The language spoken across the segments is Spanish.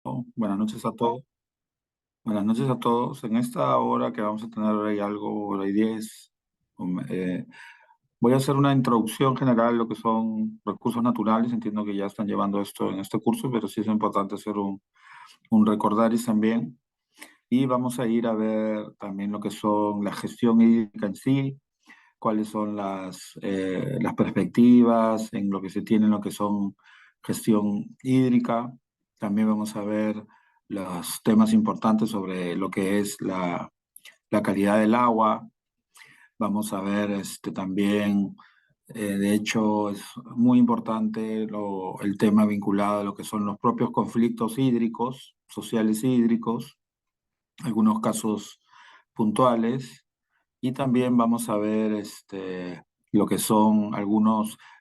Buenas noches a todos. Buenas noches a todos. En esta hora que vamos a tener hoy algo, hoy 10, voy a hacer una introducción general a lo que son recursos naturales. Entiendo que ya están llevando esto en este curso, pero sí es importante hacer un recordaris también. Y vamos a ir a ver también lo que son la gestión hídrica en sí, cuáles son las perspectivas en lo que se tiene en lo que son gestión hídrica. También vamos a ver los temas importantes sobre lo que es la calidad del agua. Vamos a ver también, de hecho, es muy importante el tema vinculado a lo que son los propios conflictos hídricos, sociales hídricos, algunos casos puntuales. Y también vamos a ver lo que son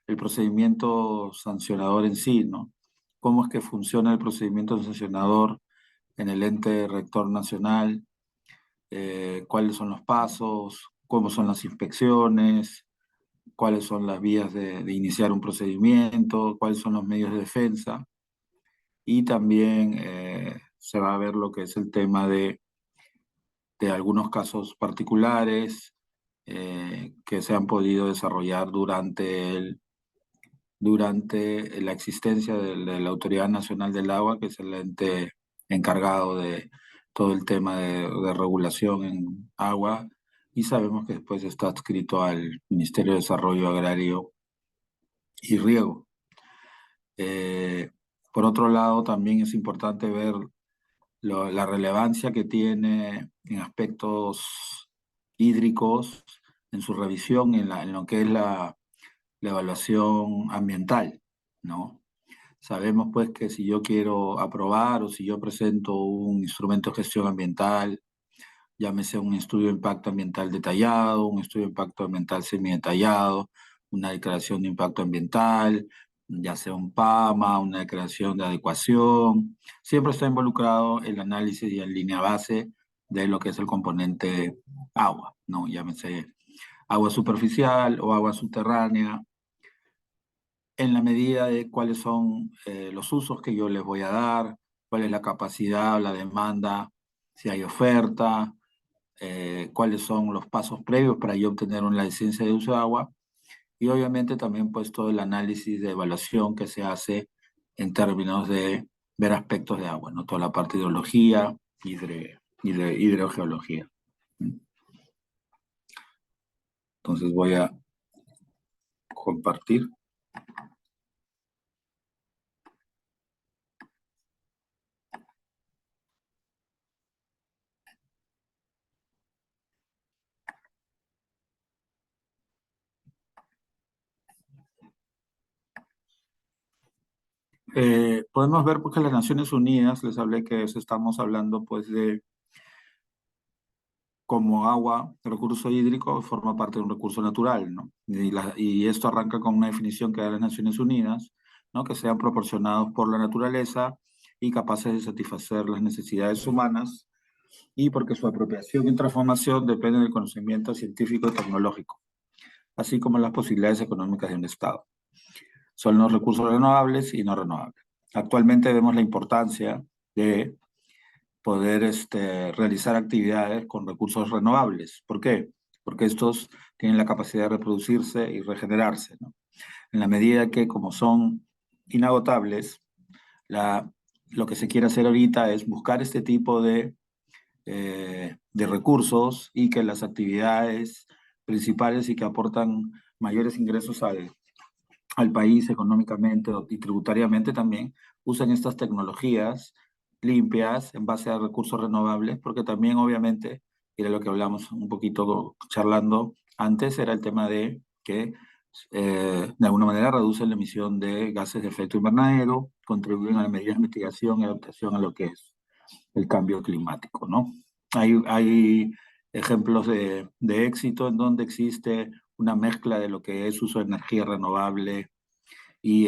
el procedimiento sancionador en sí, ¿no? Cómo es que funciona el procedimiento sancionador en el ente rector nacional, cuáles son los pasos, cómo son las inspecciones, cuáles son las vías de iniciar un procedimiento, cuáles son los medios de defensa. Y también se va a ver lo que es el tema de algunos casos particulares que se han podido desarrollar durante la existencia de la Autoridad Nacional del Agua, que es el ente encargado de todo el tema de regulación en agua, y sabemos que después está adscrito al Ministerio de Desarrollo Agrario y Riego. Eh, por otro lado, también es importante ver la relevancia que tiene en aspectos hídricos, en su revisión, en lo que es la evaluación ambiental, ¿no? Sabemos pues que si yo quiero aprobar o si yo presento un instrumento de gestión ambiental, llámese un estudio de impacto ambiental detallado, un estudio de impacto ambiental semi-detallado, una declaración de impacto ambiental, ya sea un PAMA, una declaración de adecuación, siempre está involucrado el análisis y en línea base de lo que es el componente agua, ¿no? Llámese agua superficial o agua subterránea, en la medida de cuáles son los usos que yo les voy a dar, cuál es la capacidad, la demanda, si hay oferta, cuáles son los pasos previos para yo obtener una licencia de uso de agua y obviamente también pues todo el análisis de evaluación que se hace en términos de ver aspectos de agua, ¿no? Toda la parte de hidrología, hidrogeología. Entonces voy a compartir. Podemos ver porque las Naciones Unidas, les hablé que estamos hablando pues de como agua, recurso hídrico, forma parte de un recurso natural, ¿no? Y esto arranca con una definición que da las Naciones Unidas, ¿no? Que sean proporcionados por la naturaleza y capaces de satisfacer las necesidades humanas y porque su apropiación y transformación dependen del conocimiento científico y tecnológico, así como las posibilidades económicas de un Estado. Son los recursos renovables y no renovables. Actualmente vemos la importancia de poder realizar actividades con recursos renovables. ¿Por qué? Porque estos tienen la capacidad de reproducirse y regenerarse, ¿no? En la medida que, como son inagotables, lo que se quiere hacer ahorita es buscar este tipo de recursos y que las actividades principales y que aportan mayores ingresos al país económicamente y tributariamente también, usan estas tecnologías limpias en base a recursos renovables, porque también obviamente, era lo que hablamos un poquito charlando antes, era el tema de que de alguna manera reducen la emisión de gases de efecto invernadero, contribuyen a las medidas de mitigación y adaptación a lo que es el cambio climático, ¿no? Hay ejemplos de éxito en donde existe una mezcla de lo que es uso de energía renovable y,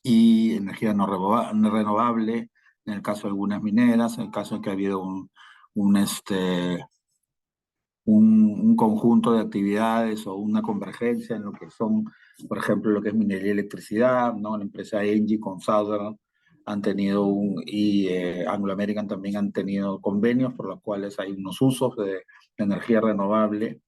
y energía no renovable, en el caso de algunas mineras, en el caso de que ha habido un, este, un conjunto de actividades o una convergencia en lo que son, por ejemplo, lo que es minería y electricidad, ¿no? La empresa Engie con Southern han tenido Anglo American también han tenido convenios por los cuales hay unos usos de energía renovable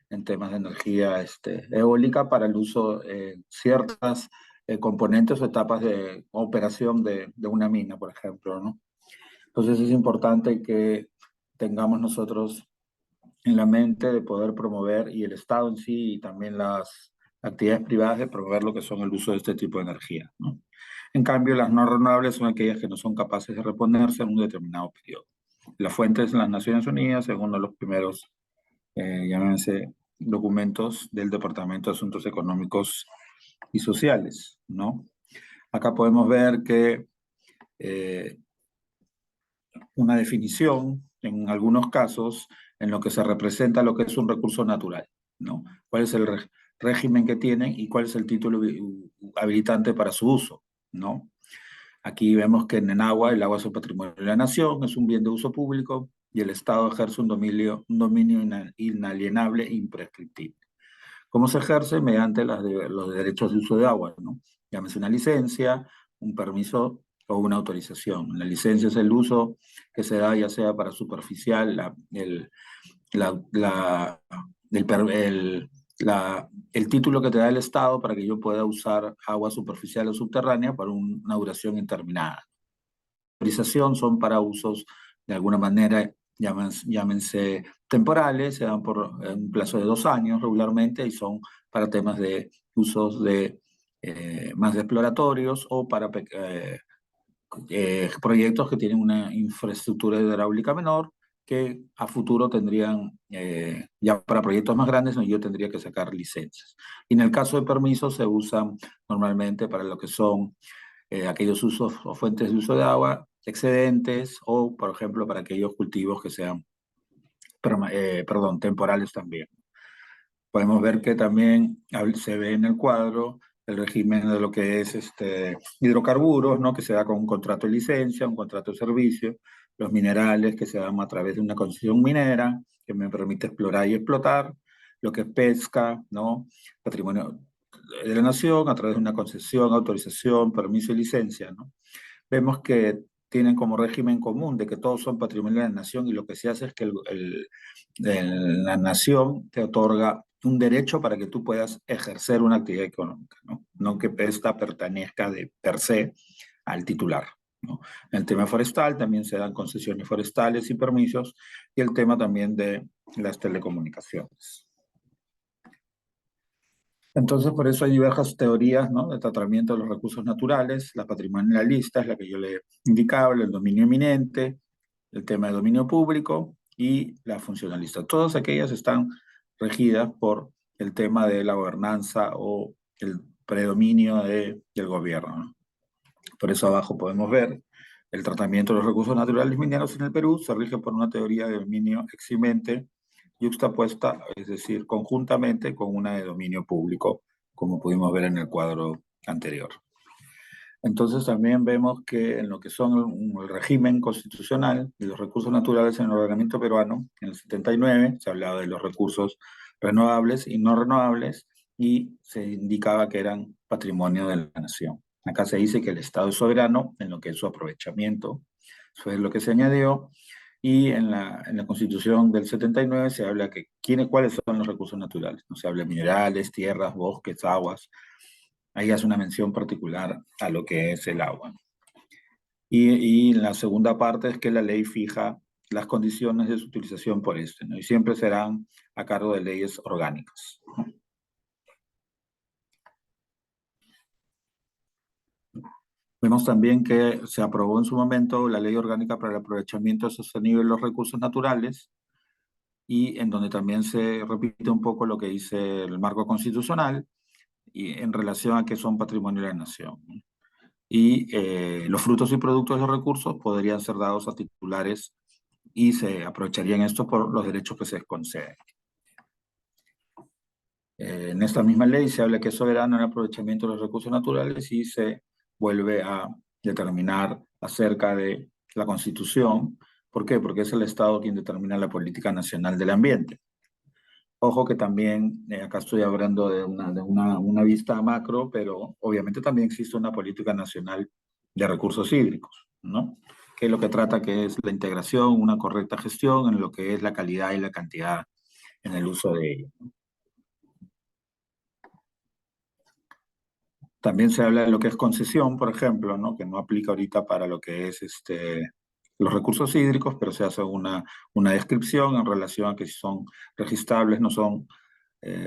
en temas de energía eólica para el uso en ciertas componentes o etapas de operación de una mina, por ejemplo, ¿no? Entonces es importante que tengamos nosotros en la mente de poder promover, y el Estado en sí y también las actividades privadas, de promover lo que son el uso de este tipo de energía, ¿no? En cambio, las no renovables son aquellas que no son capaces de reponerse en un determinado periodo. La fuente es las Naciones Unidas, según uno de los primeros, llámense, documentos del Departamento de Asuntos Económicos y Sociales, ¿no? Acá podemos ver que eh, una definición, en algunos casos, en lo que se representa lo que es un recurso natural, ¿no? ¿Cuál es el régimen que tienen y cuál es el título habilitante para su uso, ¿no? Aquí vemos que en agua, el agua es un patrimonio de la nación, es un bien de uso público y el Estado ejerce un dominio inalienable e imprescriptible. ¿Cómo se ejerce? Mediante los derechos de uso de agua, ¿no? Llámese una licencia, un permiso o una autorización. La licencia es el uso que se da ya sea para superficial, la, la, el, el título que te da el Estado para que yo pueda usar agua superficial o subterránea para una duración indeterminada. Autorización son para usos de alguna manera, llámense temporales, se dan por un plazo de 2 años regularmente y son para temas de usos más exploratorios o para proyectos que tienen una infraestructura hidráulica menor que a futuro tendrían, ya para proyectos más grandes, yo tendría que sacar licencias. Y en el caso de permisos se usan normalmente para lo que son aquellos usos o fuentes de uso de agua excedentes o, por ejemplo, para aquellos cultivos que sean, perdón, temporales también. Podemos ver que también se ve en el cuadro el régimen de lo que es hidrocarburos, ¿no? Que se da con un contrato de licencia, un contrato de servicio, los minerales que se dan a través de una concesión minera que me permite explorar y explotar, lo que es pesca, ¿no? Patrimonio de la nación a través de una concesión, autorización, permiso y licencia, ¿no? Vemos que tienen como régimen común de que todos son patrimonio de la nación y lo que se hace es que la nación te otorga un derecho para que tú puedas ejercer una actividad económica, ¿no? No que esta pertenezca de per se al titular, ¿no? En el tema forestal también se dan concesiones forestales y permisos, y el tema también de las telecomunicaciones. Entonces, por eso hay diversas teorías, ¿no? De tratamiento de los recursos naturales. La patrimonialista es la que yo le indicaba, el dominio eminente, el tema de dominio público y la funcionalista. Todas aquellas están regidas por el tema de la gobernanza o el predominio del gobierno, ¿no? Por eso abajo podemos ver el tratamiento de los recursos naturales mineros en el Perú se rige por una teoría de dominio eximente yuxtapuesta, es decir, conjuntamente con una de dominio público, como pudimos ver en el cuadro anterior. Entonces también vemos que en lo que son el régimen constitucional y los recursos naturales en el ordenamiento peruano, en el 79 se hablaba de los recursos renovables y no renovables y se indicaba que eran patrimonio de la nación. Acá se dice que el Estado es soberano en lo que es su aprovechamiento, eso es lo que se añadió, y en la Constitución del 79 se habla que cuáles son los recursos naturales, no se habla de minerales, tierras, bosques, aguas. Ahí hace una mención particular a lo que es el agua. Y la segunda parte es que la ley fija las condiciones de su utilización por este, ¿no? Y siempre serán a cargo de leyes orgánicas, ¿no? Vemos también que se aprobó en su momento la Ley Orgánica para el Aprovechamiento Sostenible de los Recursos Naturales, y en donde también se repite un poco lo que dice el marco constitucional y en relación a que son patrimonio de la nación, ¿no? Y los frutos y productos de los recursos podrían ser dados a titulares y se aprovecharían esto por los derechos que se les conceden. En esta misma ley se habla que es soberano en el aprovechamiento de los recursos naturales y se vuelve a determinar acerca de la Constitución. ¿Por qué? Porque es el Estado quien determina la política nacional del ambiente. Ojo que también, acá estoy hablando de una vista macro, pero obviamente también existe una política nacional de recursos hídricos, ¿no? Que es lo que trata que es la integración, una correcta gestión en lo que es la calidad y la cantidad en el uso de ellos. También se habla de lo que es concesión, por ejemplo, ¿no? Que no aplica ahorita para lo que es los recursos hídricos, pero se hace una descripción en relación a que si son registrables, no son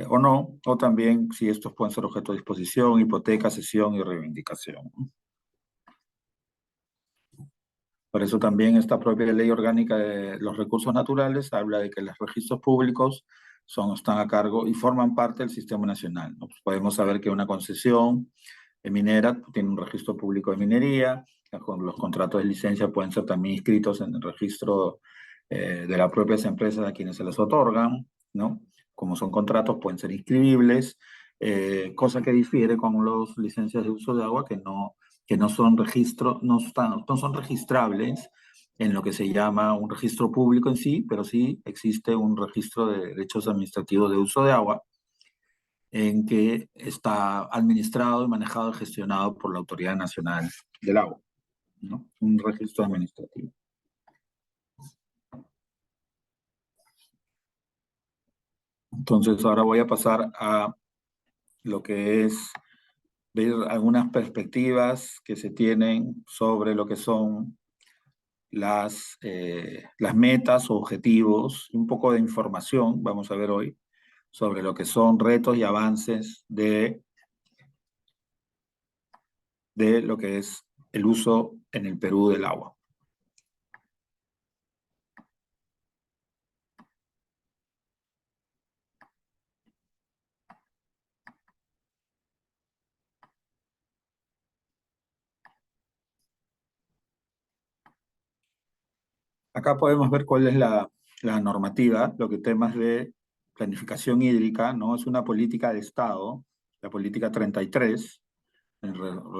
o no, o también si estos pueden ser objeto de disposición, hipoteca, cesión y reivindicación, ¿no? Por eso también esta propia ley orgánica de los recursos naturales habla de que los registros públicos están a cargo y forman parte del sistema nacional, ¿no? Pues podemos saber que una concesión minera tiene un registro público de minería, los contratos de licencia pueden ser también inscritos en el registro de las propias empresas a quienes se les otorgan, ¿no? Como son contratos, pueden ser inscribibles, cosa que difiere con las licencias de uso de agua que no son no son registrables en lo que se llama un registro público en sí, pero sí existe un registro de derechos administrativos de uso de agua en que está administrado y manejado y gestionado por la Autoridad Nacional del Agua, ¿no? Un registro administrativo. Entonces ahora voy a pasar a lo que es ver algunas perspectivas que se tienen sobre lo que son las metas o objetivos, un poco de información, vamos a ver hoy, sobre lo que son retos y avances de lo que es el uso en el Perú del agua. Acá podemos ver cuál es la normativa, lo que temas de planificación hídrica, ¿no? Es una política de Estado, la política 33,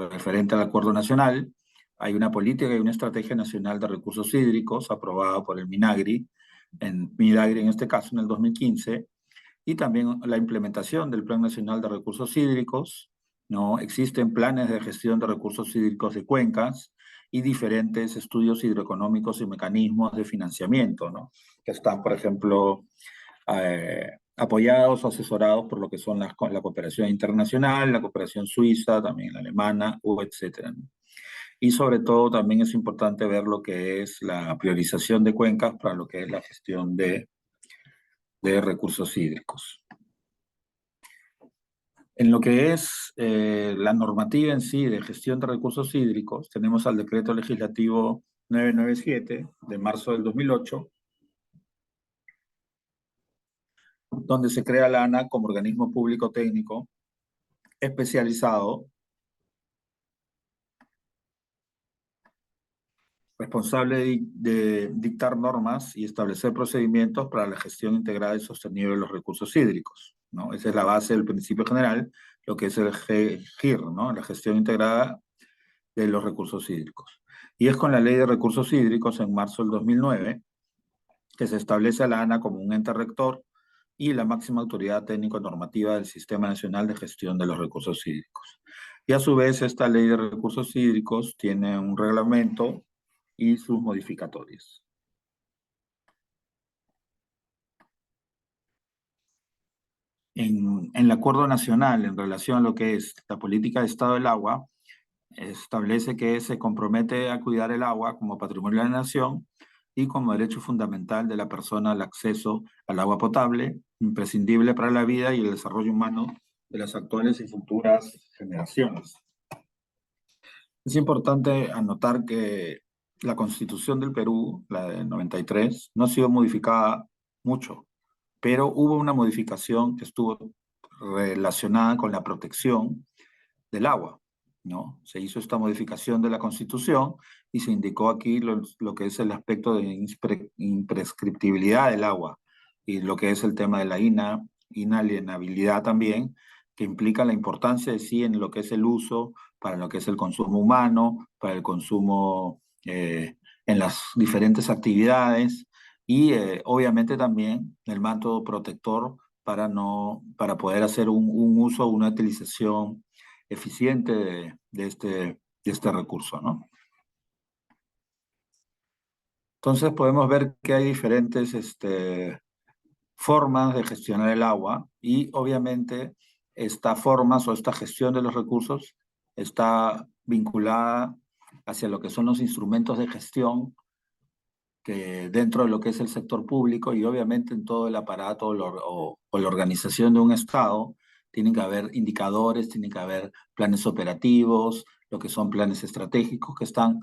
referente al Acuerdo Nacional. Hay una política y una estrategia nacional de recursos hídricos aprobada por el MINAGRI en este caso en el 2015, y también la implementación del Plan Nacional de Recursos Hídricos, ¿no? Existen planes de gestión de recursos hídricos de cuencas y diferentes estudios hidroeconómicos y mecanismos de financiamiento, ¿no? Que están, por ejemplo, apoyados o asesorados por lo que son la cooperación internacional, la cooperación suiza, también la alemana, etcétera, ¿no? Y sobre todo también es importante ver lo que es la priorización de cuencas para lo que es la gestión de recursos hídricos. En lo que es la normativa en sí de gestión de recursos hídricos, tenemos al decreto legislativo 997 de marzo del 2008, donde se crea la ANA como organismo público técnico especializado, responsable de dictar normas y establecer procedimientos para la gestión integrada y sostenible de los recursos hídricos, ¿no? Esa es la base del principio general, lo que es el GIR, ¿no? La gestión integrada de los recursos hídricos. Y es con la Ley de Recursos Hídricos en marzo del 2009 que se establece a la ANA como un ente rector y la máxima autoridad técnico-normativa del Sistema Nacional de Gestión de los Recursos Hídricos. Y a su vez, esta Ley de Recursos Hídricos tiene un reglamento y sus modificatorias. En el Acuerdo Nacional, en relación a lo que es la política de Estado del agua, establece que se compromete a cuidar el agua como patrimonio de la nación y como derecho fundamental de la persona al acceso al agua potable, imprescindible para la vida y el desarrollo humano de las actuales y futuras generaciones. Es importante anotar que la Constitución del Perú, la de 93, no ha sido modificada mucho, pero hubo una modificación que estuvo relacionada con la protección del agua, ¿no? Se hizo esta modificación de la Constitución y se indicó aquí lo que es el aspecto de imprescriptibilidad del agua y lo que es el tema de la inalienabilidad también, que implica la importancia de sí en lo que es el uso, para lo que es el consumo humano, para el consumo en las diferentes actividades y obviamente también el manto protector para, no, para poder hacer un uso, una utilización eficiente de este recurso, ¿no? Entonces podemos ver que hay diferentes formas de gestionar el agua y obviamente estas formas o esta gestión de los recursos está vinculada hacia lo que son los instrumentos de gestión que dentro de lo que es el sector público y obviamente en todo el aparato o la organización de un Estado, tienen que haber indicadores, tienen que haber planes operativos, lo que son planes estratégicos que están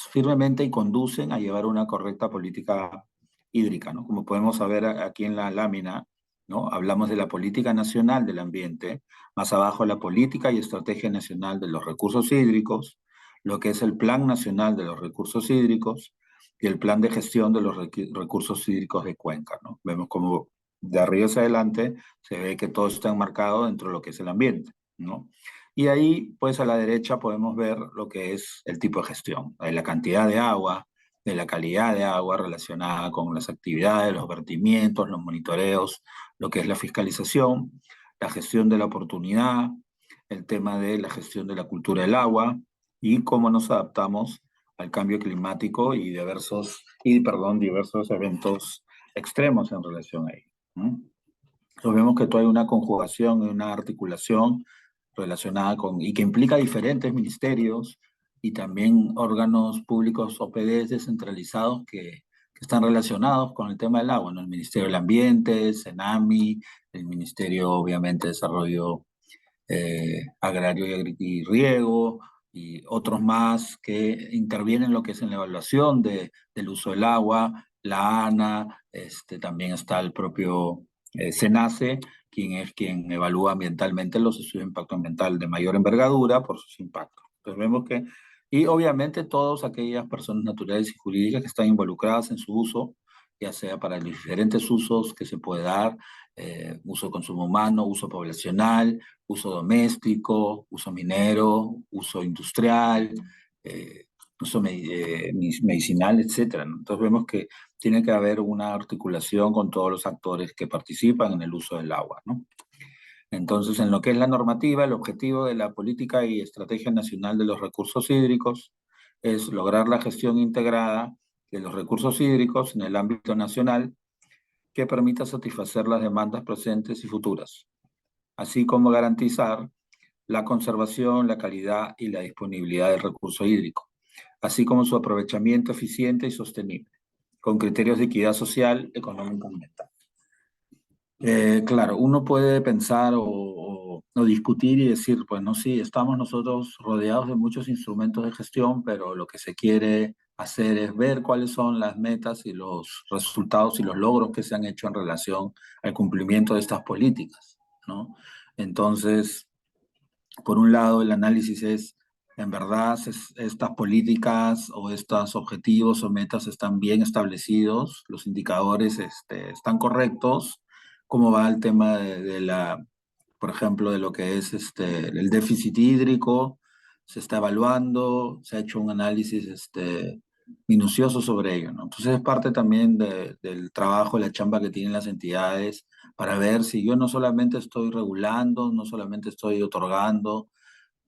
firmemente y conducen a llevar una correcta política hídrica, ¿no? Como podemos ver aquí en la lámina, ¿no? Hablamos de la política nacional del ambiente, más abajo la política y estrategia nacional de los recursos hídricos, lo que es el plan nacional de los recursos hídricos, y el plan de gestión de los recursos hídricos de Cuenca, ¿no? Vemos como de arriba hacia adelante se ve que todo está enmarcado dentro de lo que es el ambiente, ¿no? Y ahí, pues a la derecha podemos ver lo que es el tipo de gestión, de la cantidad de agua, de la calidad de agua relacionada con las actividades, los vertimientos, los monitoreos, lo que es la fiscalización, la gestión de la oportunidad, el tema de la gestión de la cultura del agua y cómo nos adaptamos al cambio climático y diversos eventos extremos en relación a ello, ¿no? Entonces vemos que todo hay una conjugación y una articulación relacionada con, y que implica diferentes ministerios y también órganos públicos OPDs descentralizados que están relacionados con el tema del agua, ¿no? El Ministerio del Ambiente, CENAMI, el Ministerio, obviamente, de Desarrollo Agrario y Riego, y otros más que intervienen en lo que es en la evaluación del uso del agua, la ANA, también está el propio SENACE, quien es quien evalúa ambientalmente los estudios de impacto ambiental de mayor envergadura por sus impactos. Entonces vemos que, y obviamente todas aquellas personas naturales y jurídicas que están involucradas en su uso, ya sea para los diferentes usos que se puede dar, uso de consumo humano, uso poblacional, uso doméstico, uso minero, uso industrial, eh, uso medicinal, etcétera, ¿no? Entonces vemos que tiene que haber una articulación con todos los actores que participan en el uso del agua, ¿no? Entonces, en lo que es la normativa, el objetivo de la política y estrategia nacional de los recursos hídricos es lograr la gestión integrada de los recursos hídricos en el ámbito nacional que permita satisfacer las demandas presentes y futuras, así como garantizar la conservación, la calidad y la disponibilidad del recurso hídrico, así como su aprovechamiento eficiente y sostenible, con criterios de equidad social, económica y ambiental. Claro, uno puede pensar o discutir y decir, pues no, sí, estamos nosotros rodeados de muchos instrumentos de gestión, pero lo que se quiere hacer es ver cuáles son las metas y los resultados y los logros que se han hecho en relación al cumplimiento de estas políticas, ¿no? Entonces, por un lado, el análisis es, en verdad, estas políticas o estos objetivos o metas están bien establecidos, los indicadores están correctos, cómo va el tema por ejemplo, de lo que es el déficit hídrico, se está evaluando, se ha hecho un análisis minucioso sobre ello, ¿no? Entonces es parte también del trabajo, la chamba que tienen las entidades para ver si yo no solamente estoy regulando, no solamente estoy otorgando,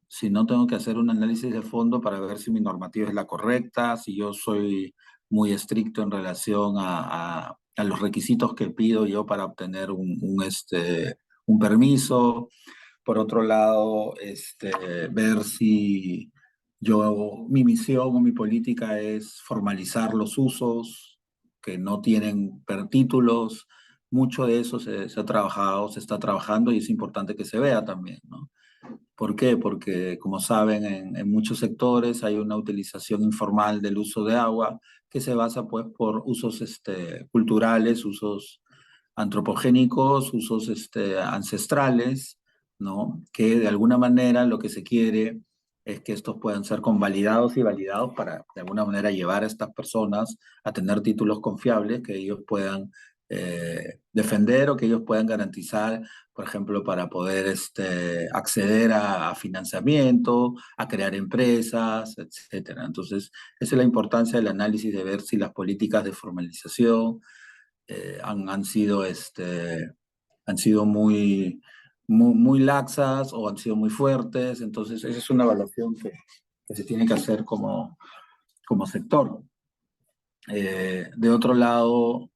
sino tengo que hacer un análisis de fondo para ver si mi normativa es la correcta, si yo soy muy estricto en relación a los requisitos que pido yo para obtener un permiso. Por otro lado, ver si mi misión o mi política es formalizar los usos que no tienen títulos. Mucho de eso se ha trabajado, se está trabajando y es importante que se vea también, ¿no? ¿Por qué? Porque, como saben, en muchos sectores hay una utilización informal del uso de agua que se basa, pues, por usos culturales, usos antropogénicos, usos ancestrales, ¿no? Que de alguna manera lo que se quiere es que estos puedan ser convalidados y validados para de alguna manera llevar a estas personas a tener títulos confiables que ellos puedan defender o que ellos puedan garantizar, por ejemplo, para poder acceder a financiamiento, a crear empresas, etcétera. Entonces, esa es la importancia del análisis de ver si las políticas de formalización han sido muy laxas o han sido muy fuertes. Entonces, esa es una evaluación que se tiene que hacer como sector. De otro lado,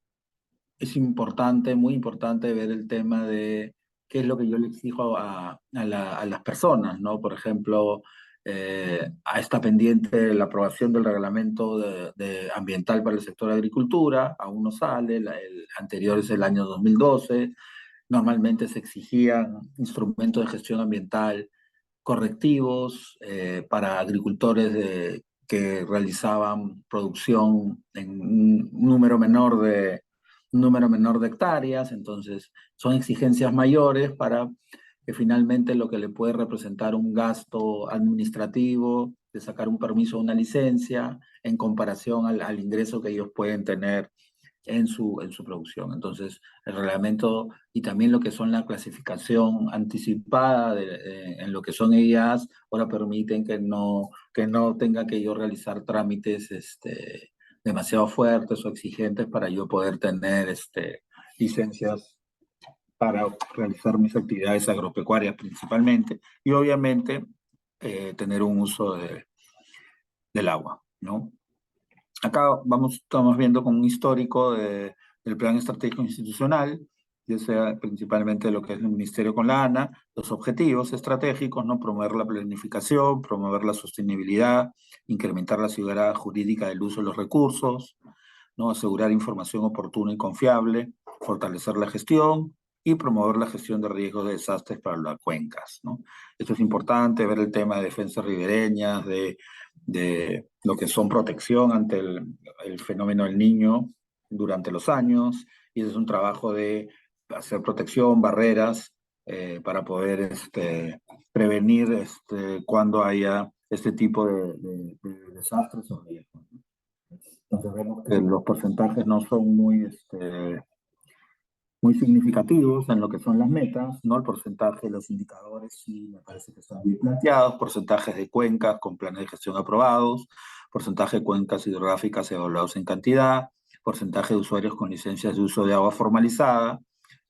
es importante, muy importante ver el tema de qué es lo que yo le exijo a las personas, ¿no? Por ejemplo, está pendiente la aprobación del reglamento ambiental para el sector de agricultura, aún no sale, el anterior es el año 2012. Normalmente se exigían instrumentos de gestión ambiental correctivos para agricultores que realizaban producción en un número menor de hectáreas, entonces son exigencias mayores para que finalmente lo que le puede representar un gasto administrativo de sacar un permiso o una licencia en comparación al ingreso que ellos pueden tener en su producción. Entonces, el reglamento y también lo que son la clasificación anticipada en lo que son ellas, ahora permiten que no tenga que yo realizar trámites demasiado fuertes o exigentes para yo poder tener licencias para realizar mis actividades agropecuarias principalmente y obviamente tener un uso del agua, ¿no? Acá estamos viendo con un histórico del plan estratégico institucional, ya sea principalmente lo que es el Ministerio con la ANA, los objetivos estratégicos, ¿no? Promover la planificación, promover la sostenibilidad, incrementar la seguridad jurídica del uso de los recursos, ¿no? Asegurar información oportuna y confiable, fortalecer la gestión y promover la gestión de riesgos de desastres para las cuencas, ¿no? Esto es importante, ver el tema de defensas ribereñas, de lo que son protección ante el fenómeno del niño durante los años, y ese es un trabajo de hacer protección, barreras, para poder prevenir cuando haya este tipo de desastres o riesgos. Entonces vemos que los porcentajes no son muy significativos en lo que son las metas, ¿no? El porcentaje de los indicadores sí me parece que están bien planteados, porcentajes de cuencas con planes de gestión aprobados, porcentaje de cuencas hidrográficas evaluados en cantidad, porcentaje de usuarios con licencias de uso de agua formalizada,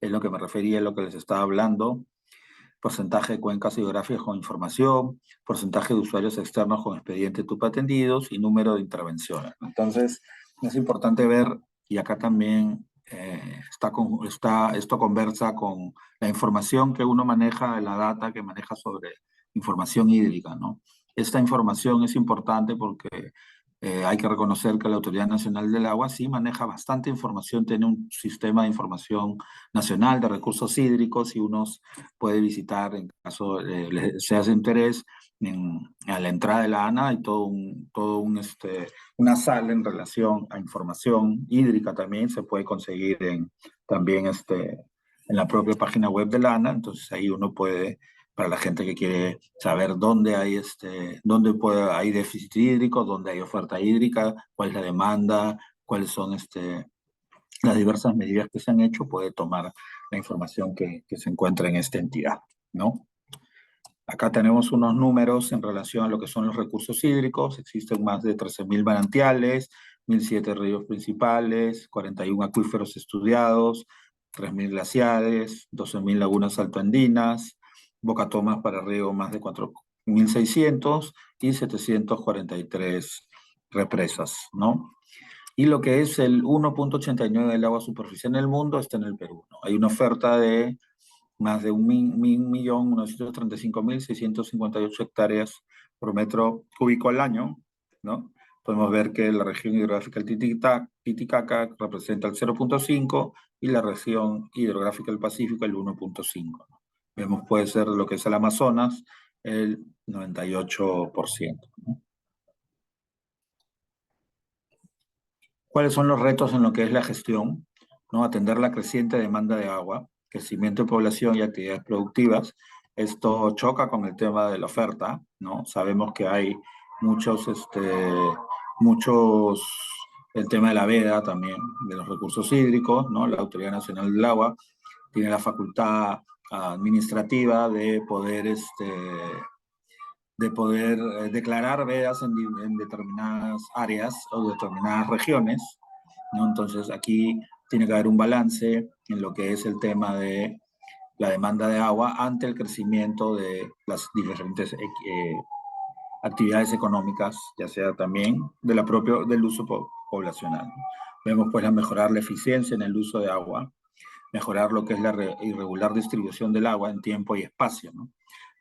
es lo que me refería, es lo que les estaba hablando, porcentaje de cuencas hidrográficas con información, porcentaje de usuarios externos con expediente TUP atendidos y número de intervenciones. Entonces, es importante ver, y acá también esto conversa con la información que uno maneja, la data que maneja sobre información hídrica, ¿no? Esta información es importante porque hay que reconocer que la Autoridad Nacional del Agua sí maneja bastante información, tiene un sistema de información nacional de recursos hídricos y uno puede visitar en caso sea de interés a la entrada de la ANA hay una sala en relación a información hídrica también se puede conseguir también en la propia página web de la ANA, entonces ahí uno puede para la gente que quiere saber dónde hay déficit hídrico, dónde hay oferta hídrica, cuál es la demanda, cuáles son las diversas medidas que se han hecho, puede tomar la información que se encuentra en esta entidad, ¿no? Acá tenemos unos números en relación a lo que son los recursos hídricos. Existen más de 13.000 manantiales, 1.007 ríos principales, 41 acuíferos estudiados, 3.000 glaciares, 12.000 lagunas altoandinas, bocatomas para riego más de 4.600 y 743 represas, ¿no? Y lo que es el 1,89 del agua superficial en el mundo está en el Perú, ¿no? Hay una oferta de más de 1.935.658 hectáreas por metro cúbico al año, ¿no? Podemos ver que la región hidrográfica del Titicaca representa el 0,5 y la región hidrográfica del Pacífico el 1,5, ¿no? Vemos puede ser lo que es el Amazonas el 98%, ¿no? ¿Cuáles son los retos en lo que es la gestión? ¿No? Atender la creciente demanda de agua, crecimiento de población y actividades productivas. Esto choca con el tema de la oferta, ¿no? Sabemos que hay muchos, el tema de la veda también, de los recursos hídricos, ¿no? La Autoridad Nacional del Agua tiene la facultad administrativa de poder declarar vedas en determinadas áreas o determinadas regiones, ¿no? Entonces aquí tiene que haber un balance en lo que es el tema de la demanda de agua ante el crecimiento de las diferentes actividades económicas, ya sea también de del uso poblacional. Vemos pues a mejorar la eficiencia en el uso de agua, mejorar lo que es la irregular distribución del agua en tiempo y espacio, ¿no?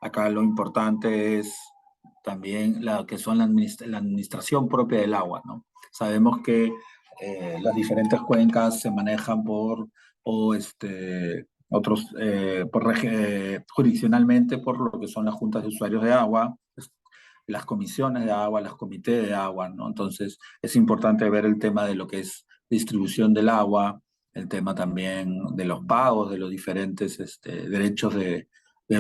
Acá lo importante es también la que son la administración propia del agua, ¿no? Sabemos que las diferentes cuencas se manejan o otros, jurisdiccionalmente por lo que son las juntas de usuarios de agua, las comisiones de agua, las comités de agua, ¿no? Entonces es importante ver el tema de lo que es distribución del agua, el tema también de los pagos, de los diferentes derechos de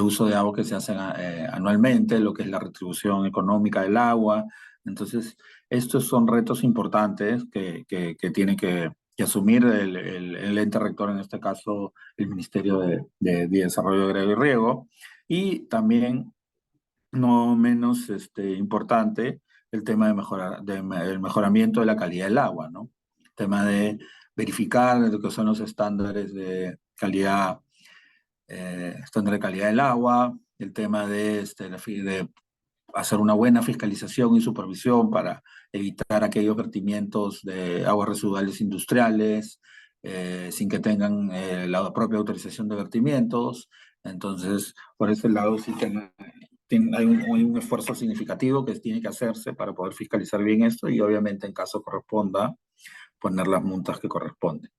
uso de agua que se hacen anualmente, lo que es la retribución económica del agua. Entonces, estos son retos importantes que tiene que asumir el ente rector, en este caso el Ministerio de Desarrollo Agrario y Riego, y también no menos importante, el tema el mejoramiento de la calidad del agua, ¿no? El tema de verificar lo que son los estándares estándar de calidad del agua, el tema de hacer una buena fiscalización y supervisión para evitar aquellos vertimientos de aguas residuales industriales, sin que tengan la propia autorización de vertimientos. Entonces, por ese lado sí hay un esfuerzo significativo que tiene que hacerse para poder fiscalizar bien esto y obviamente en caso corresponda poner las multas que corresponden.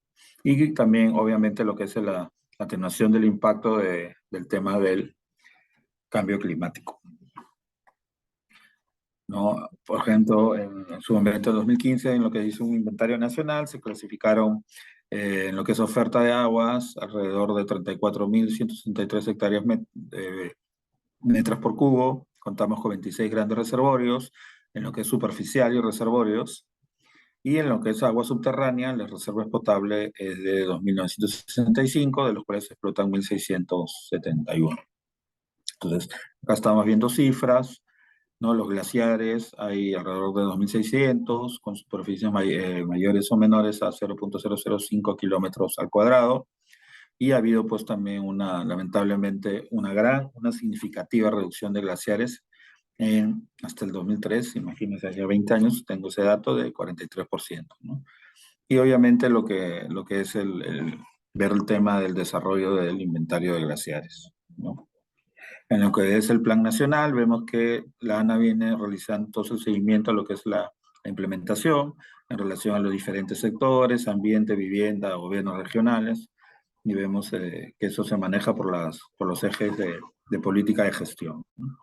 Y también obviamente lo que es la atenuación del impacto del tema del cambio climático, ¿no? Por ejemplo, en su momento en 2015, en lo que hizo un inventario nacional, se clasificaron en lo que es oferta de aguas alrededor de 34.163 hectáreas metros por cubo. Contamos con 26 grandes reservorios, en lo que es superficial y reservorios. Y en lo que es agua subterránea, las reservas potables es de 2.965, de los cuales se explotan 1.671. Entonces, acá estamos viendo cifras, ¿no? Los glaciares hay alrededor de 2.600, con superficies mayores o menores a 0.005 kilómetros al cuadrado. Y ha habido pues también lamentablemente, una significativa reducción de glaciares hasta el 2003, imagínense, hace 20 años, tengo ese dato de 43%, ¿no? Y obviamente lo que es ver el tema del desarrollo del inventario de glaciares, ¿no? En lo que es el plan nacional, vemos que la ANA viene realizando todo el seguimiento a lo que es la implementación en relación a los diferentes sectores, ambiente, vivienda, gobiernos regionales, y vemos que eso se maneja por los ejes de política de gestión, ¿no?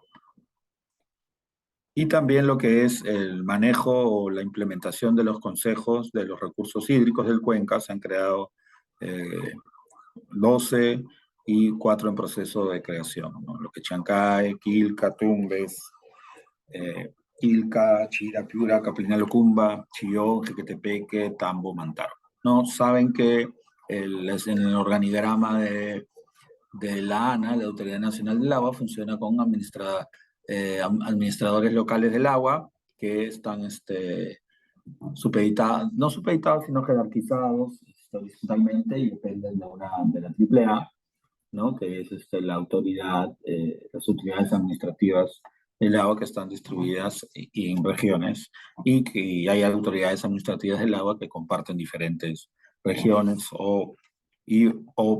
Y también lo que es el manejo o la implementación de los consejos de los recursos hídricos del Cuenca. Se han creado eh, 12 y 4 en proceso de creación, ¿no? Lo que es Chancay, Quilca, Tumbes, Quilca, Chira, Piura, Capilina Locumba, Chillón, Jequetepeque, Tambo, Mantaro. ¿No? Saben que en el organigrama de la ANA, la Autoridad Nacional del Agua, funciona con administradores locales del agua que están supeditados, no supeditados, sino jerarquizados horizontalmente y dependen de la AAA, ¿no? Que es la autoridad, las autoridades administrativas del agua que están distribuidas en regiones y que hay autoridades administrativas del agua que comparten diferentes regiones o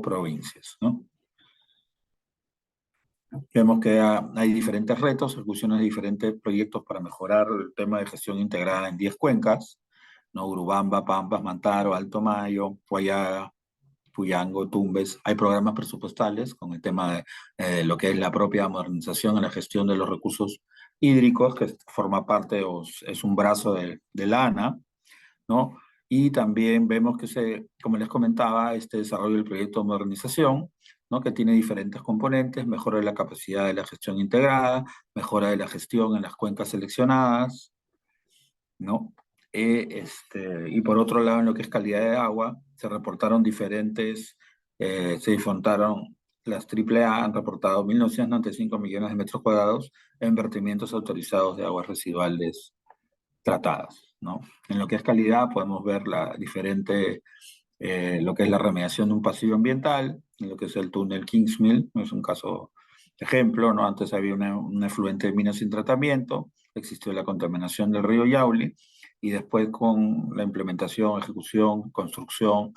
provincias, ¿no? Vemos que hay diferentes retos, ejecuciones de diferentes proyectos para mejorar el tema de gestión integrada en 10 cuencas, ¿no? Urubamba, Pampas, Mantaro, Alto Mayo, Guayaga, Puyango, Tumbes. Hay programas presupuestales con el tema de lo que es la propia modernización en la gestión de los recursos hídricos, que forma parte o es un brazo de la ANA, ¿no? Y también vemos que como les comentaba, este desarrollo del proyecto de modernización, ¿no? Que tiene diferentes componentes: mejora de la capacidad de la gestión integrada, mejora de la gestión en las cuencas seleccionadas, ¿no? Y por otro lado, en lo que es calidad de agua, se reportaron se disfrutaron las AAA, han reportado 1.995 millones de metros cuadrados en vertimientos autorizados de aguas residuales tratadas, ¿no? En lo que es calidad, podemos ver lo que es la remediación de un pasivo ambiental, en lo que es el túnel Kingsmill, no es un caso Ejemplo, ¿no? Antes había un efluente de minas sin tratamiento, existió la contaminación del río Yauli, y después con la implementación, ejecución, construcción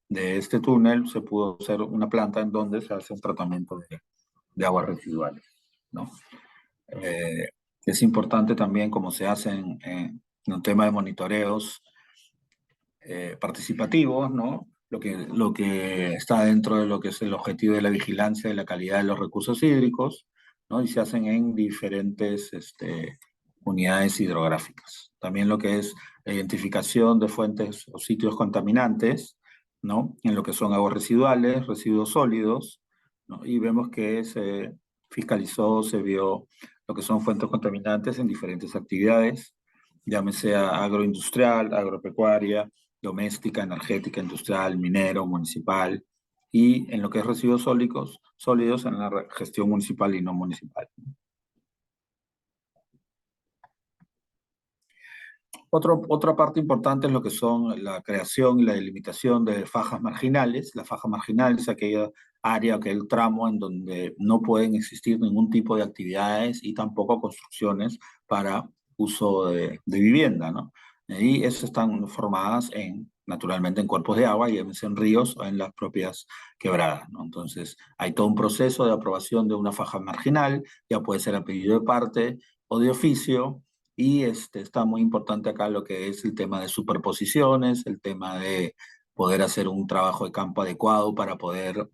de este túnel se pudo hacer una planta en donde se hace un tratamiento de aguas residuales, ¿no? Eh, es importante también, como se hace en un tema de monitoreos participativos, ¿no? Lo que está dentro de lo que es el objetivo de la vigilancia de la calidad de los recursos hídricos, ¿no? Y se hacen en diferentes unidades hidrográficas. También lo que es la identificación de fuentes o sitios contaminantes, ¿no? En lo que son aguas residuales, residuos sólidos, ¿no? Y vemos que se fiscalizó, se vio lo que son fuentes contaminantes en diferentes actividades, llámese agroindustrial, agropecuaria, doméstica, energética, industrial, minero, municipal, y en lo que es residuos sólidos en la gestión municipal y no municipal. Otra parte importante es lo que son la creación y la delimitación de fajas marginales. La faja marginal es aquella área, aquel tramo en donde no pueden existir ningún tipo de actividades y tampoco construcciones para uso de vivienda, ¿no? Y esas están formadas naturalmente en cuerpos de agua, y en ríos o en las propias quebradas, ¿no? Entonces, hay todo un proceso de aprobación de una faja marginal, ya puede ser a pedido de parte o de oficio, y está muy importante acá lo que es el tema de superposiciones, el tema de poder hacer un trabajo de campo adecuado para poder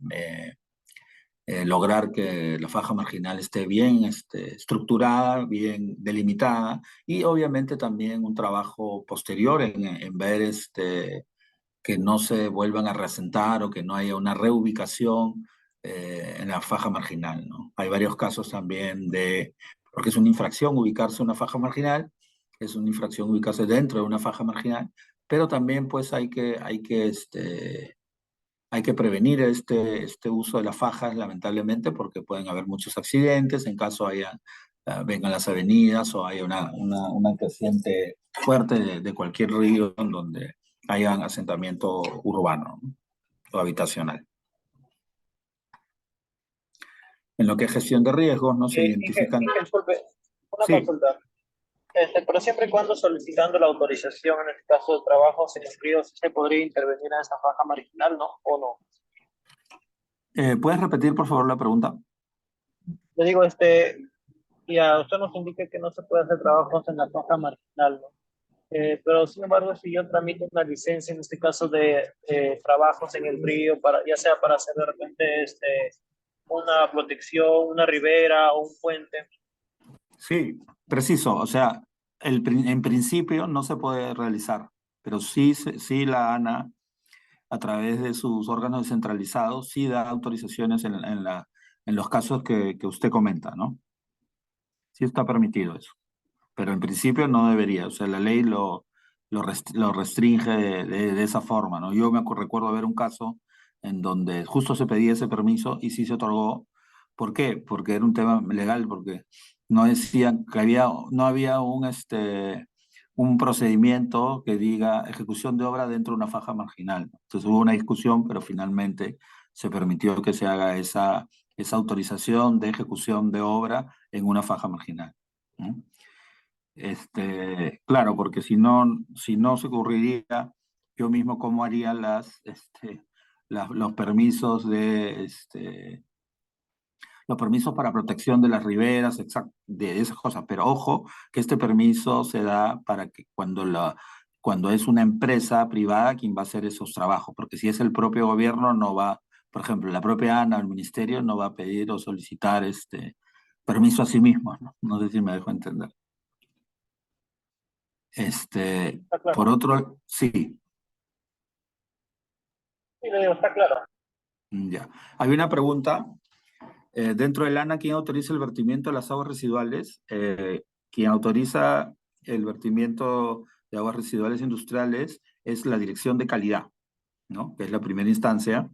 lograr que la faja marginal esté bien estructurada, bien delimitada, y obviamente también un trabajo posterior en ver que no se vuelvan a reasentar o que no haya una reubicación en la faja marginal, ¿no? Hay varios casos también porque es una infracción ubicarse en una faja marginal, es una infracción ubicarse dentro de una faja marginal, pero también pues hay que prevenir este uso de las fajas, lamentablemente, porque pueden haber muchos accidentes en caso vengan las avenidas o haya una creciente fuerte de cualquier río en donde haya asentamiento urbano, ¿no? O habitacional. En lo que es gestión de riesgos, no se identifican. Disculpe, una Sí, consulta. Pero siempre y cuando solicitando la autorización, en el caso de trabajos en el río, ¿sí se podría intervenir en esa faja marginal, no? ¿O no? ¿puedes repetir, por favor, la pregunta? Le digo, ya usted nos indica que no se puede hacer trabajos en la faja marginal, ¿no? Pero sin embargo, si yo tramito una licencia, en este caso de trabajos en el río, ya sea para hacer de repente una protección, una ribera o un puente. Sí, preciso. O sea, en principio no se puede realizar, pero sí la ANA, a través de sus órganos descentralizados, sí da autorizaciones en los casos que usted comenta, ¿no? Sí está permitido eso, pero en principio no debería. O sea, la ley lo restringe de esa forma, ¿no? Yo recuerdo ver un caso en donde justo se pedía ese permiso y sí se otorgó. ¿Por qué? Porque era un tema legal, porque no decían que no había un procedimiento que diga ejecución de obra dentro de una faja marginal. Entonces hubo una discusión, pero finalmente se permitió que se haga esa autorización de ejecución de obra en una faja marginal, ¿no? Claro, porque si no se ocurriría, yo mismo cómo haría los permisos los permisos para protección de las riberas, de esas cosas. Pero ojo, que este permiso se da para que cuando es una empresa privada quien va a hacer esos trabajos, porque si es el propio gobierno no va, por ejemplo, la propia ANA, el ministerio no va a pedir o solicitar permiso a sí mismo, ¿no? No sé si me dejo entender. Está claro. Por otro, sí, Sí, le digo, está claro. ya. Hay una pregunta. Dentro del ANA, ¿quién autoriza el vertimiento de las aguas residuales? Quien autoriza el vertimiento de aguas residuales industriales es la Dirección de Calidad, ¿no? Que es la primera instancia.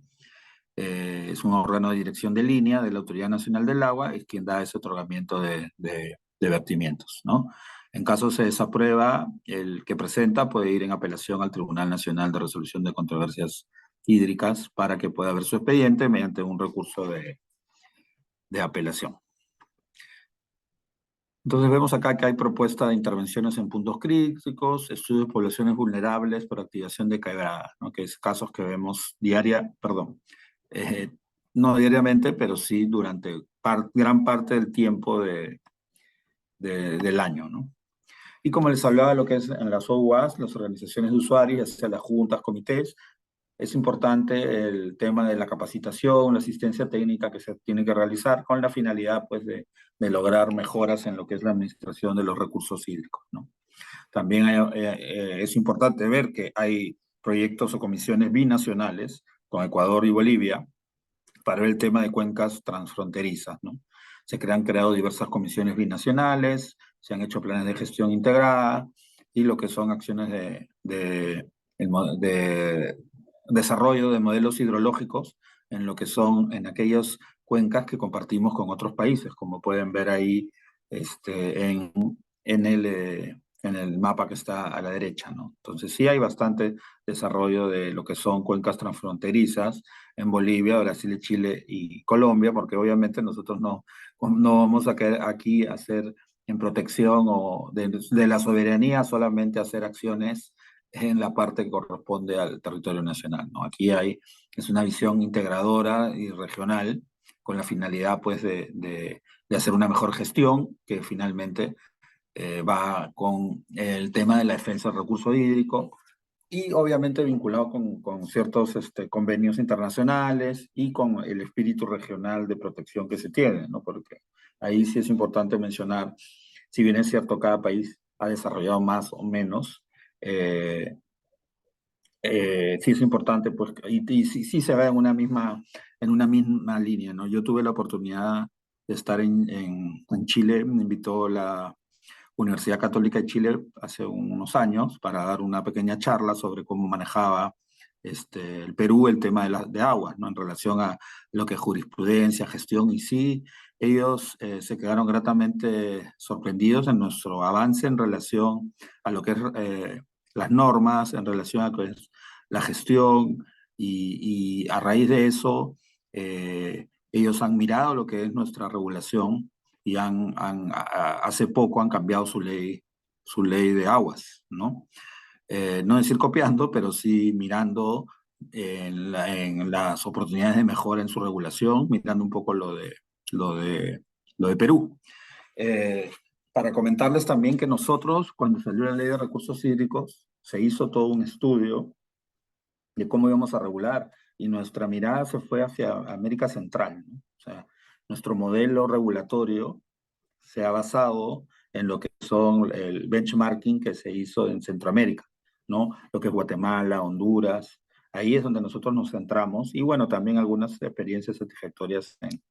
Es un órgano de dirección de línea de la Autoridad Nacional del Agua, es quien da ese otorgamiento de vertimientos, ¿no? En caso se desaprueba, el que presenta puede ir en apelación al Tribunal Nacional de Resolución de Controversias Hídricas para que pueda ver su expediente mediante un recurso de apelación. Entonces vemos acá que hay propuesta de intervenciones en puntos críticos, estudios de poblaciones vulnerables por activación de quebrada, ¿no? Que es casos que vemos eh, no diariamente, pero sí durante gran parte del tiempo del año, ¿no? Y como les hablaba, lo que es en las OUAs, las organizaciones de usuarios, ya sea las juntas, comités, es importante el tema de la capacitación, la asistencia técnica que se tiene que realizar con la finalidad, pues, de lograr mejoras en lo que es la administración de los recursos hídricos, ¿no? También es importante ver que hay proyectos o comisiones binacionales con Ecuador y Bolivia para ver el tema de cuencas transfronterizas, ¿no? Han creado diversas comisiones binacionales, se han hecho planes de gestión integrada y lo que son acciones de desarrollo de modelos hidrológicos en lo que son en aquellas cuencas que compartimos con otros países, como pueden ver ahí en el mapa que está a la derecha, ¿no? Entonces sí hay bastante desarrollo de lo que son cuencas transfronterizas en Bolivia, Brasil, Chile y Colombia, porque obviamente nosotros no vamos a querer aquí hacer en protección o de la soberanía solamente hacer acciones en la parte que corresponde al territorio nacional, ¿no? Es una visión integradora y regional con la finalidad pues de hacer una mejor gestión que finalmente va con el tema de la defensa del recurso hídrico y obviamente vinculado con ciertos convenios internacionales y con el espíritu regional de protección que se tiene, ¿no? Porque ahí sí es importante mencionar, si bien es cierto, cada país ha desarrollado más o menos, eh, sí es importante, pues, y sí, sí se va en una misma línea, ¿no? Yo tuve la oportunidad de estar en Chile, me invitó la Universidad Católica de Chile hace unos años para dar una pequeña charla sobre cómo manejaba el Perú el tema de aguas, ¿no? En relación a lo que es jurisprudencia, gestión, y sí, ellos se quedaron gratamente sorprendidos en nuestro avance en relación a lo que es las normas, en relación a lo que es la gestión, y a raíz de eso, ellos han mirado lo que es nuestra regulación y hace poco han cambiado su ley de aguas, ¿no? No decir copiando, pero sí mirando en las oportunidades de mejora en su regulación, mirando un poco lo de, lo de Perú. Eh, para comentarles también que nosotros, cuando salió la ley de recursos hídricos, se hizo todo un estudio de cómo íbamos a regular y nuestra mirada se fue hacia América Central, ¿no? O sea, nuestro modelo regulatorio se ha basado en lo que son el benchmarking que se hizo en Centroamérica, ¿no? Lo que es Guatemala, Honduras, ahí es donde nosotros nos centramos y bueno, también algunas experiencias satisfactorias en,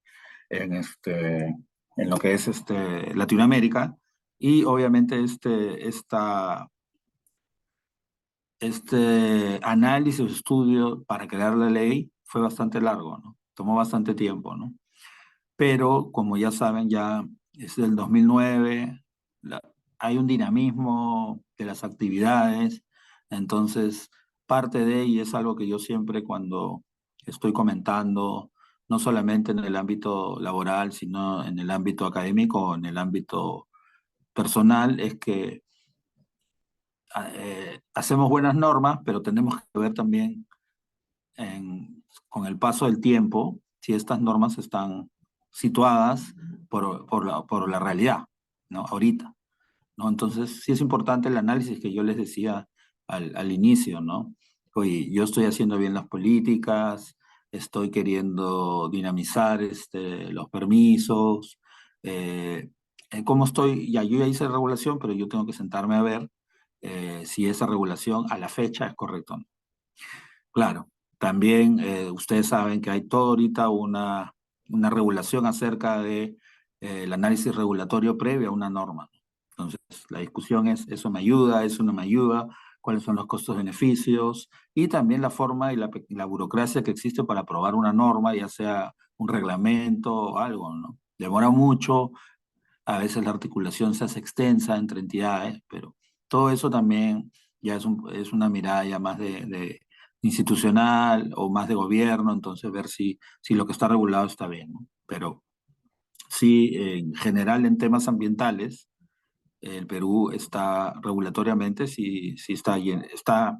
en lo que es Latinoamérica y obviamente este análisis, estudio para crear la ley fue bastante largo, ¿no? Tomó bastante tiempo, ¿no? Pero como ya saben, ya es del 2009, la- hay un dinamismo de las actividades, entonces parte de, y es algo que yo siempre cuando estoy comentando, no solamente en el ámbito laboral, sino en el ámbito académico, en el ámbito personal, es que hacemos buenas normas, pero tenemos que ver también con el paso del tiempo, si estas normas están situadas por la realidad, ¿no? Ahorita, ¿no? Entonces, sí es importante el análisis que yo les decía al inicio, ¿no? Oye, yo estoy haciendo bien las políticas, estoy queriendo dinamizar los permisos, eh, ¿cómo estoy? Ya, yo ya hice regulación, pero yo tengo que sentarme a ver si esa regulación a la fecha es correcta o no. Claro, también ustedes saben que hay toda ahorita una regulación acerca de el análisis regulatorio previo a una norma. Entonces, la discusión es, ¿eso me ayuda? ¿Eso no me ayuda? ¿Cuáles son los costos-beneficios? Y también la forma y la burocracia que existe para aprobar una norma, ya sea un reglamento o algo, ¿no? Demora mucho, a veces la articulación se hace extensa entre entidades, pero todo eso también ya es una mirada ya más de institucional o más de gobierno, entonces ver si lo que está regulado está bien, ¿no? Pero Sí, en general en temas ambientales, el Perú está regulatoriamente, sí, sí está, está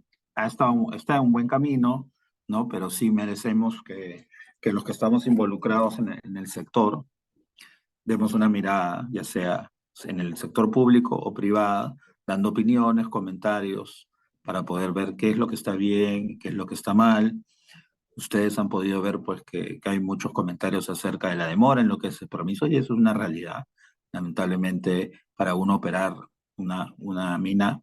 en un buen camino, ¿no? Pero sí merecemos que los que estamos involucrados en el sector demos una mirada, ya sea en el sector público o privado, dando opiniones, comentarios, para poder ver qué es lo que está bien, qué es lo que está mal. Ustedes han podido ver pues que hay muchos comentarios acerca de la demora en lo que es el permiso y eso es una realidad. Lamentablemente, para uno operar una mina,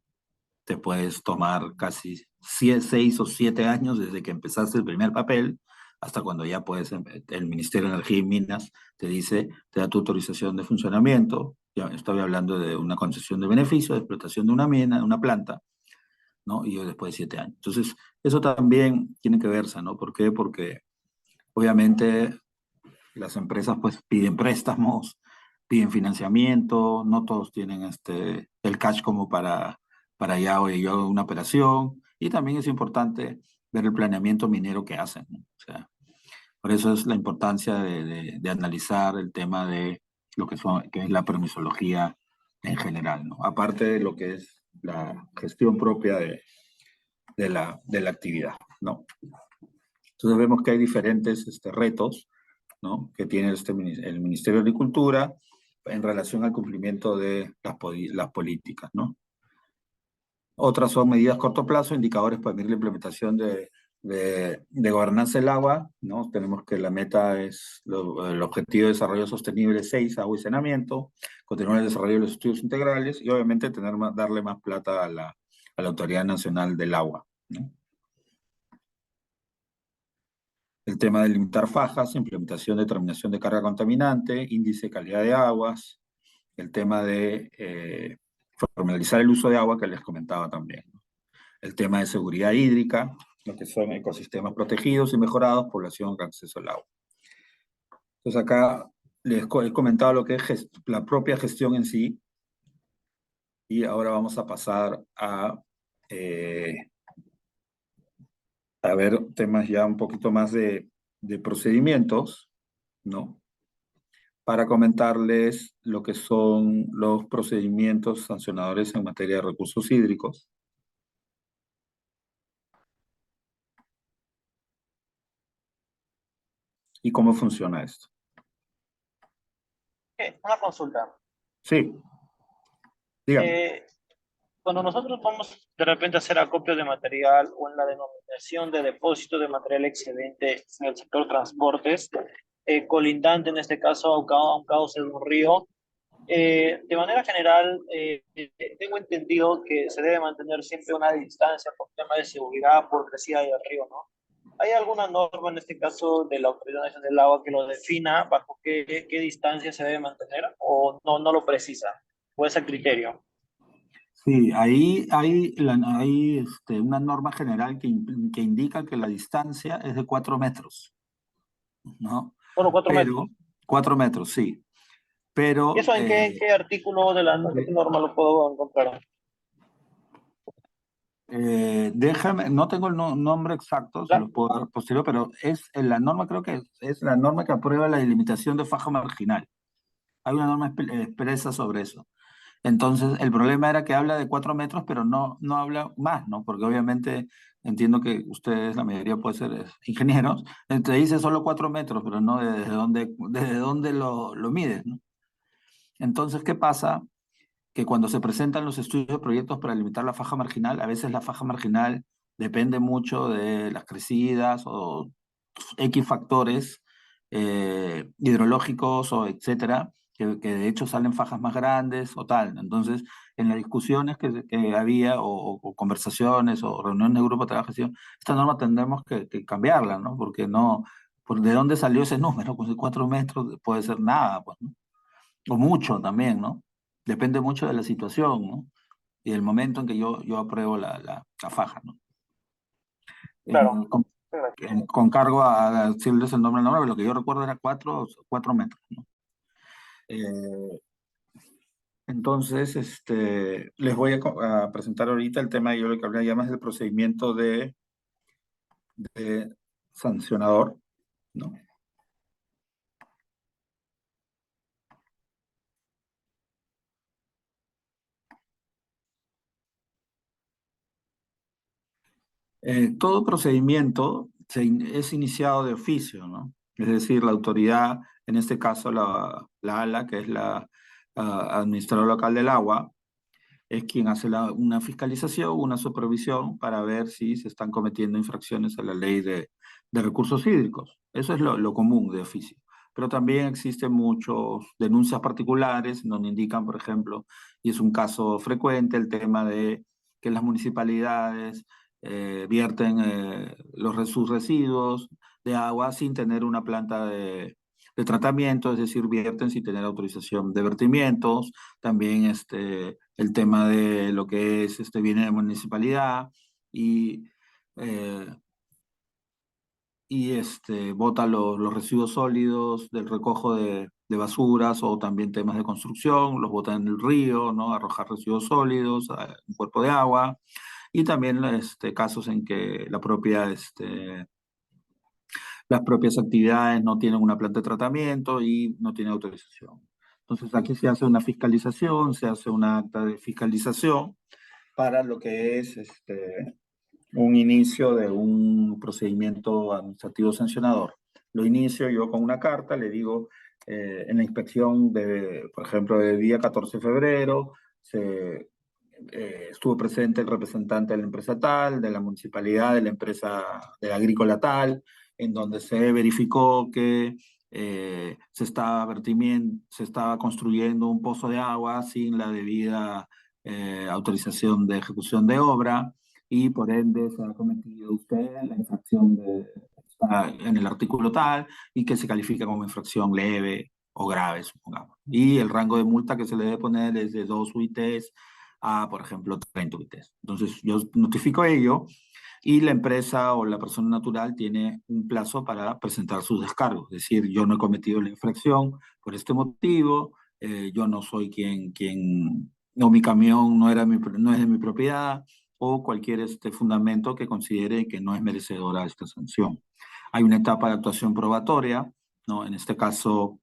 te puedes tomar casi 6 o 7 años desde que empezaste el primer papel hasta cuando ya puedes, el Ministerio de Energía y Minas te dice, te da tu autorización de funcionamiento. Ya estoy hablando de una concesión de beneficio, de explotación de una mina, de una planta, ¿no? Y yo después de 7 años. Entonces, eso también tiene que verse, ¿no? ¿Por qué? Porque obviamente las empresas pues piden préstamos, piden financiamiento, no todos tienen el cash como para ya, oye, yo hago una operación, y también es importante ver el planeamiento minero que hacen, ¿no? O sea, por eso es la importancia de analizar el tema de lo que es la permisología en general, ¿no? Aparte de lo que es la gestión propia de la actividad, ¿no? Entonces vemos que hay diferentes retos, ¿no? Que tiene el Ministerio de Agricultura en relación al cumplimiento de las políticas, ¿no? Otras son medidas a corto plazo, indicadores para medir la implementación de gobernanza del agua, ¿no? Tenemos que la meta es el objetivo de desarrollo sostenible 6, agua y saneamiento, continuar el desarrollo de los estudios integrales y obviamente darle más plata a la Autoridad Nacional del Agua, ¿no? El tema de limitar fajas, implementación de determinación de carga contaminante, índice de calidad de aguas, el tema de formalizar el uso de agua que les comentaba también, ¿no? El tema de seguridad hídrica, lo que son ecosistemas protegidos y mejorados, población con acceso al agua. Entonces acá he comentado lo que es la propia gestión en sí y ahora vamos a pasar eh, a ver temas ya un poquito más de procedimientos, ¿no? Para comentarles lo que son los procedimientos sancionadores en materia de recursos hídricos y cómo funciona esto. Una consulta. Sí, dígame. Eh, Cuando nosotros vamos de repente a hacer acopio de material o en la denominación de depósito de material excedente en el sector transportes, colindante en este caso a un cauce de un río, de manera general, tengo entendido que se debe mantener siempre una distancia por tema de seguridad, por crecida del río, ¿no? ¿Hay alguna norma en este caso de la Autoridad Nacional del Agua que lo defina bajo qué distancia se debe mantener o no lo precisa? ¿O es el criterio? Sí, ahí hay una norma general que indica que la distancia es de 4 metros, ¿no? Solo 4 metros. Pero, 4 metros, sí. ¿Y Pero eso en qué artículo de la qué norma lo puedo encontrar? déjame, no tengo el nombre exacto, se ¿La? los puedo dar posterior, pero es la norma, creo que es la norma que aprueba la delimitación de faja marginal. Hay una norma expresa sobre eso. Entonces, el problema era que habla de 4 metros, pero no habla más, ¿no? Porque obviamente entiendo que ustedes, la mayoría puede ser ingenieros, te dice solo 4 metros, pero no desde dónde lo mides, ¿no? Entonces, ¿qué pasa? Que cuando se presentan los estudios de proyectos para limitar la faja marginal, a veces la faja marginal depende mucho de las crecidas o X factores hidrológicos o etcétera, que de hecho salen fajas más grandes o tal. Entonces, en las discusiones que había o conversaciones o reuniones de grupo de trabajo, decían, esta norma tendremos que cambiarla, ¿no? Porque no, ¿de dónde salió ese número? Pues de 4 metros puede ser nada, pues, ¿no? O mucho también, ¿no? Depende mucho de la situación, ¿no? Y del momento en que yo apruebo la faja, ¿no? Claro. Eh, con, con cargo a decirles el nombre del nombre, lo que yo recuerdo era 4 metros, ¿no? Eh, entonces, les voy a presentar ahorita el tema, yo lo que hablaba ya más del procedimiento de sancionador, ¿no? Todo procedimiento es iniciado de oficio, ¿no? Es decir, la autoridad, en este caso la ALA, que es la Administradora Local del Agua, es quien hace una fiscalización, una supervisión para ver si se están cometiendo infracciones a la ley de recursos hídricos. Eso es lo común de oficio. Pero también existen muchas denuncias particulares donde indican, por ejemplo, y es un caso frecuente, el tema de que las municipalidades vierten sus residuos de agua sin tener una planta de tratamiento, es decir, vierten sin tener autorización de vertimientos. También el tema de lo que es viene de municipalidad y, eh, bota los residuos sólidos del recojo de basuras o también temas de construcción, los bota en el río, ¿no? Arrojar residuos sólidos a un cuerpo de agua y también casos en que las propias actividades no tienen una planta de tratamiento y no tienen autorización. Entonces aquí se hace una fiscalización, se hace una acta de fiscalización para lo que es un inicio de un procedimiento administrativo sancionador. Lo inicio yo con una carta, le digo, en la inspección por ejemplo, del día 14 de febrero, estuvo presente el representante de la empresa tal, de la municipalidad, de la empresa de la agrícola tal, en donde se verificó que se estaba construyendo un pozo de agua sin la debida autorización de ejecución de obra y por ende se ha cometido usted la infracción está en el artículo tal y que se califica como infracción leve o grave, supongamos. Y el rango de multa que se le debe poner es de 2 UITs a, por ejemplo, 30 UITs. Entonces yo notifico ello y la empresa o la persona natural tiene un plazo para presentar sus descargos. Es decir, yo no he cometido la infracción por este motivo, yo no soy no, mi camión no es de mi propiedad, o cualquier fundamento que considere que no es merecedora de esta sanción. Hay una etapa de actuación probatoria, ¿no? En este caso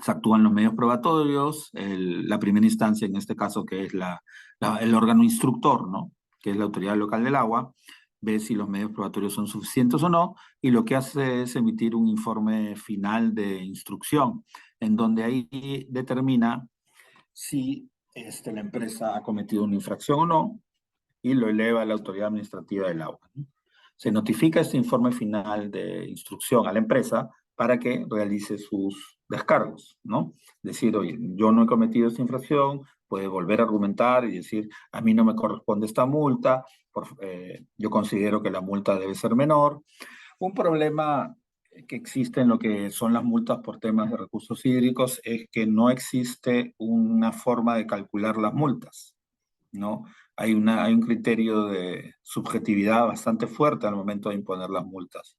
se actúan los medios probatorios, la primera instancia en este caso que es el órgano instructor, ¿no? Que es la autoridad local del agua, ve si los medios probatorios son suficientes o no, y lo que hace es emitir un informe final de instrucción, en donde ahí determina si la empresa ha cometido una infracción o no, y lo eleva a la autoridad administrativa del agua, ¿no? Se notifica este informe final de instrucción a la empresa para que realice sus descargos, ¿no? Decir, oye, yo no he cometido esta infracción, puede volver a argumentar y decir, a mí no me corresponde esta multa, yo considero que la multa debe ser menor. Un problema que existe en lo que son las multas por temas de recursos hídricos es que no existe una forma de calcular las multas, ¿no? Hay un criterio de subjetividad bastante fuerte al momento de imponer las multas,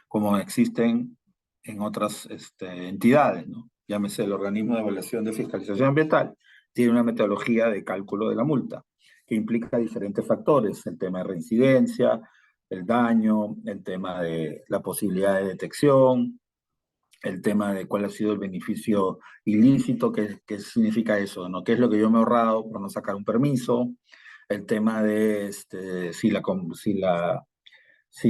como existen en otras entidades, ¿no? Llámese el organismo de evaluación de fiscalización ambiental, tiene una metodología de cálculo de la multa, que implica diferentes factores, el tema de reincidencia, el daño, el tema de la posibilidad de detección, el tema de cuál ha sido el beneficio ilícito, qué significa eso, ¿no? ¿Qué es lo que yo me he ahorrado por no sacar un permiso? El tema de si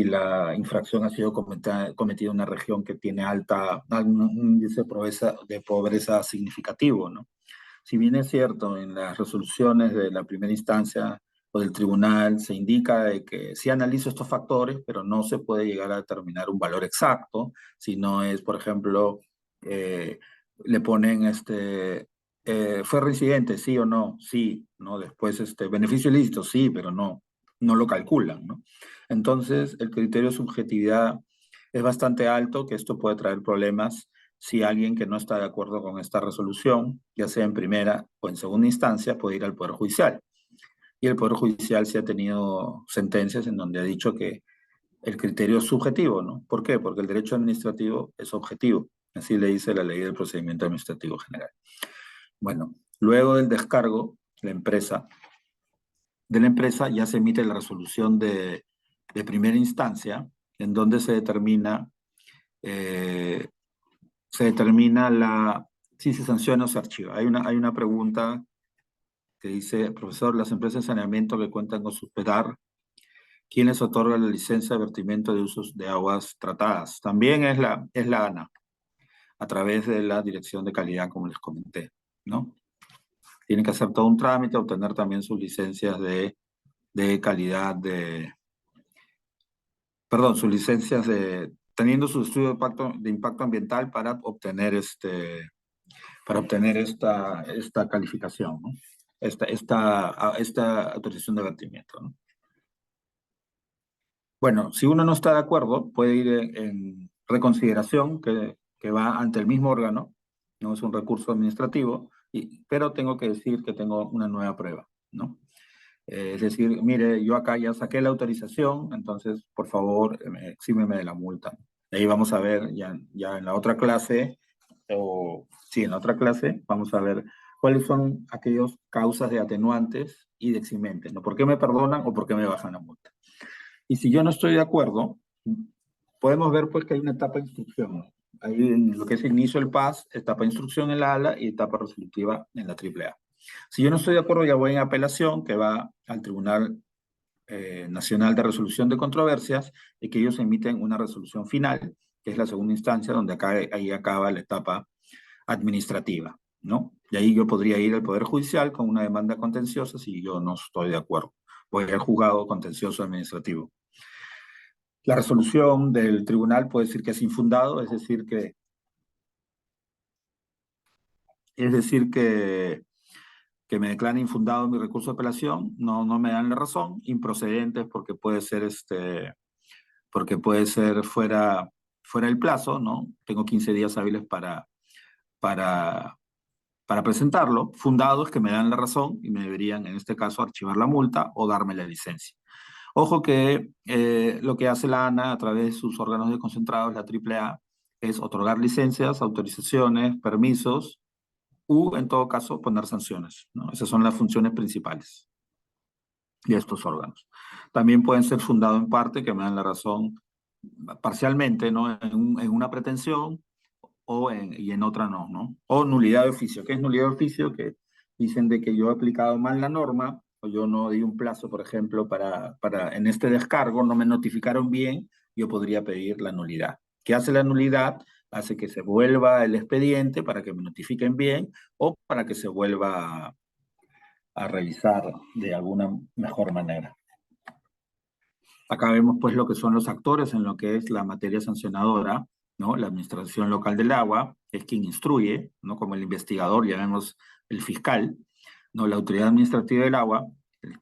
la infracción ha sido cometida en una región que tiene un índice de pobreza significativo, ¿no? Si bien es cierto, en las resoluciones de la primera instancia o del tribunal se indica de que sí analizo estos factores, pero no se puede llegar a determinar un valor exacto, si no es, por ejemplo, eh, le ponen ¿fue reincidente? Sí o no, sí, ¿no? Después, beneficio ilícito, sí, pero no lo calculan, ¿no? Entonces, el criterio de subjetividad es bastante alto, que esto puede traer problemas si alguien que no está de acuerdo con esta resolución, ya sea en primera o en segunda instancia, puede ir al Poder Judicial. Y el Poder Judicial sí ha tenido sentencias en donde ha dicho que el criterio es subjetivo, ¿no? ¿Por qué? Porque el derecho administrativo es objetivo. Así le dice la ley del procedimiento administrativo general. Bueno, luego del descargo, de la empresa ya se emite la resolución de primera instancia, en donde eh, se determina si se sanciona o se archiva. Hay una pregunta que dice, profesor, las empresas de saneamiento que cuentan con su PEDAR ¿Quién les otorga la licencia de vertimiento de usos de aguas tratadas? También es la ANA, a través de la Dirección de Calidad, como les comenté, ¿no? Tienen que hacer todo un trámite, obtener también sus licencias de calidad perdón, sus licencias teniendo su estudio de impacto ambiental para obtener esta calificación, ¿no? Esta autorización de vertimiento, ¿no? Bueno, si uno no está de acuerdo, puede ir en reconsideración, que va ante el mismo órgano, no es un recurso administrativo, pero tengo que decir que tengo una nueva prueba, ¿no? Es decir, mire, yo acá ya saqué la autorización, entonces, por favor, exímeme de la multa. Ahí vamos a ver ya en la otra clase, o sí, en la otra clase, vamos a ver cuáles son aquellas causas de atenuantes y de eximentes, ¿no? ¿Por qué me perdonan o por qué me bajan la multa? Y si yo no estoy de acuerdo, podemos ver pues que hay una etapa de instrucción. Hay en lo que es inicio del PAS, etapa de instrucción en la ALA y etapa resolutiva en la AAA. Si yo no estoy de acuerdo, ya voy en apelación, que va al Tribunal Nacional de Resolución de Controversias, y que ellos emiten una resolución final, que es la segunda instancia, donde ahí acaba la etapa administrativa, ¿no? Y ahí yo podría ir al Poder Judicial con una demanda contenciosa si yo no estoy de acuerdo. Voy al juzgado contencioso administrativo. La resolución del tribunal puede decir que es infundado, es decir que me declaran infundado mi recurso de apelación, no me dan la razón, improcedentes porque puede ser fuera el plazo, ¿no? Tengo 15 días hábiles para, para presentarlo. Fundados que me dan la razón y me deberían, en este caso, archivar la multa o darme la licencia. Ojo que lo que hace la ANA a través de sus órganos desconcentrados, la AAA, es otorgar licencias, autorizaciones, permisos en todo caso, poner sanciones, ¿no? Esas son las funciones principales de estos órganos. También pueden ser fundados en parte, que me dan la razón parcialmente, ¿no? En una pretensión y en otra no, ¿no? O nulidad de oficio. ¿Qué es nulidad de oficio? Que dicen de que yo he aplicado mal la norma o yo no di un plazo, por ejemplo, en este descargo, no me notificaron bien, yo podría pedir la nulidad. ¿Qué hace la nulidad? Hace que se vuelva el expediente para que me notifiquen bien o para que se vuelva a revisar de alguna mejor manera. Acá vemos pues lo que son los actores en lo que es la materia sancionadora, ¿no? La Administración Local del Agua es quien instruye, ¿no? Como el investigador, ya vemos el fiscal, ¿no? La Autoridad Administrativa del Agua,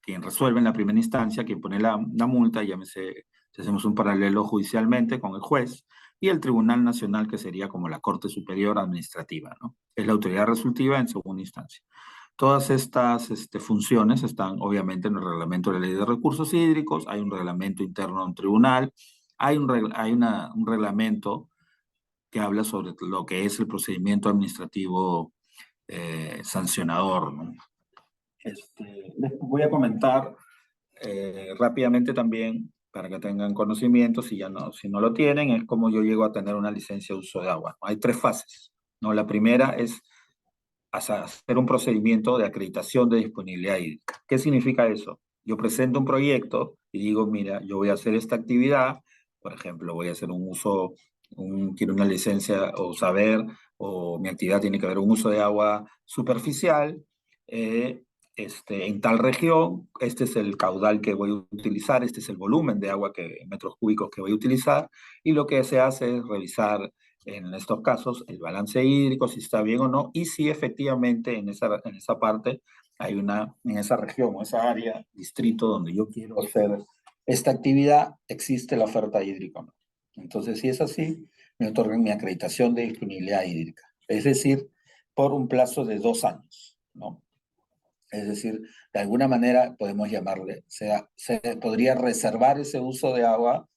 quien resuelve en la primera instancia, quien pone la multa, llámese, si hacemos un paralelo judicialmente con el juez, y el Tribunal Nacional, que sería como la Corte Superior Administrativa, ¿no? Es la autoridad resolutiva en segunda instancia. Todas estas funciones están obviamente en el reglamento de la Ley de Recursos Hídricos, hay un reglamento interno de un tribunal, un reglamento que habla sobre lo que es el procedimiento administrativo sancionador, ¿no? Les voy a comentar rápidamente también, para que tengan conocimiento, si no lo tienen, es como yo llego a tener una licencia de uso de agua. Hay tres fases, ¿no? La primera es hacer un procedimiento de acreditación de disponibilidad hídrica. ¿Qué significa eso? Yo presento un proyecto y digo, mira, yo voy a hacer esta actividad, por ejemplo, voy a hacer quiero una licencia o saber, o mi actividad tiene que haber un uso de agua superficial, eh, en tal región, este es el caudal que voy a utilizar, este es el volumen de agua metros cúbicos que voy a utilizar, y lo que se hace es revisar en estos casos el balance hídrico, si está bien o no, y si efectivamente en esa parte en esa región o esa área, distrito donde yo quiero hacer esta actividad, existe la oferta hídrica o no. Entonces, si es así, me otorgan mi acreditación de disponibilidad hídrica, es decir, por un plazo de 2 años, ¿no? Es decir, de alguna manera podemos llamarle, se podría reservar ese uso de agua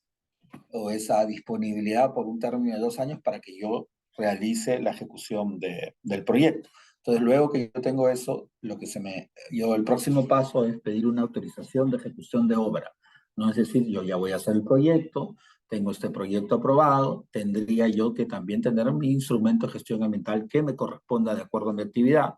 o esa disponibilidad por un término de 2 años para que yo realice la ejecución del proyecto. Entonces, luego que yo tengo eso, el próximo paso es pedir una autorización de ejecución de obra. No es decir, yo ya voy a hacer el proyecto, tengo este proyecto aprobado, tendría yo que también tener mi instrumento de gestión ambiental que me corresponda de acuerdo a mi actividad,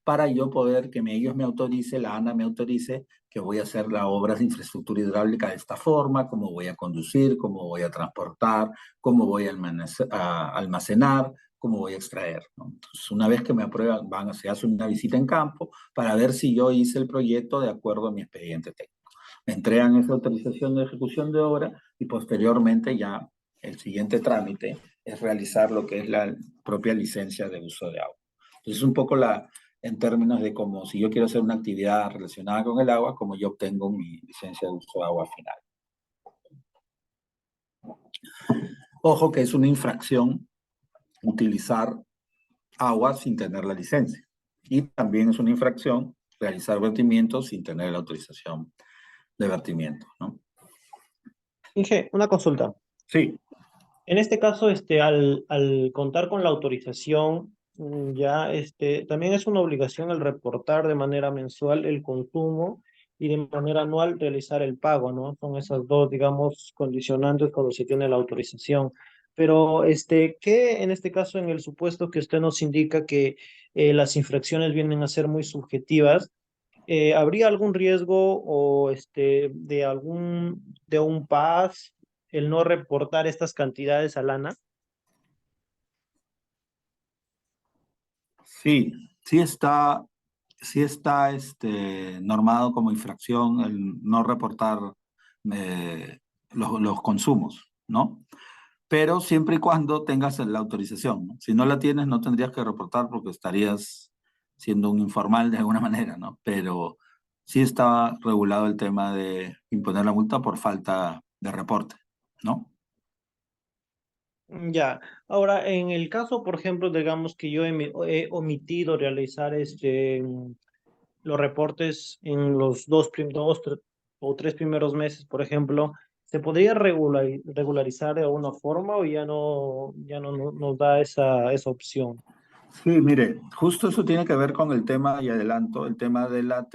para yo poder que ellos me autorice, la ANA me autorice que voy a hacer las obras de infraestructura hidráulica de esta forma, cómo voy a conducir, cómo voy a transportar, cómo voy a almacenar, cómo voy a extraer, ¿no? Entonces, una vez que me aprueban, se hace una visita en campo para ver si yo hice el proyecto de acuerdo a mi expediente técnico. Me entregan esa autorización de ejecución de obra y posteriormente ya el siguiente trámite es realizar lo que es la propia licencia de uso de agua. Entonces, un poco en términos de cómo si yo quiero hacer una actividad relacionada con el agua, como yo obtengo mi licencia de uso de agua final. Ojo que es una infracción utilizar agua sin tener la licencia. Y también es una infracción realizar vertimientos sin tener la autorización de vertimiento, ¿no? Inge, una consulta. Sí, En este caso, al contar con la autorización, ya también es una obligación el reportar de manera mensual el consumo y de manera anual realizar el pago, ¿no? Son esas dos, digamos, condicionantes cuando se tiene la autorización. Pero, ¿qué en este caso, en el supuesto que usted nos indica que las infracciones vienen a ser muy subjetivas? ¿Habría algún riesgo o de un PAS el no reportar estas cantidades a Lana? sí, sí está normado como infracción el no reportar los consumos, ¿no? Pero siempre y cuando tengas la autorización, ¿no? Si no la tienes, no tendrías que reportar porque estarías siendo un informal de alguna manera, ¿no? Pero sí está regulado el tema de imponer la multa por falta de reporte, ¿no? Ya, ahora en el caso, por ejemplo, digamos que yo he omitido realizar los reportes en los o tres primeros meses, por ejemplo, ¿se podría regularizar de alguna forma o ya no nos da esa opción? Sí, mire, justo eso tiene que ver con el tema, y adelanto, el tema de la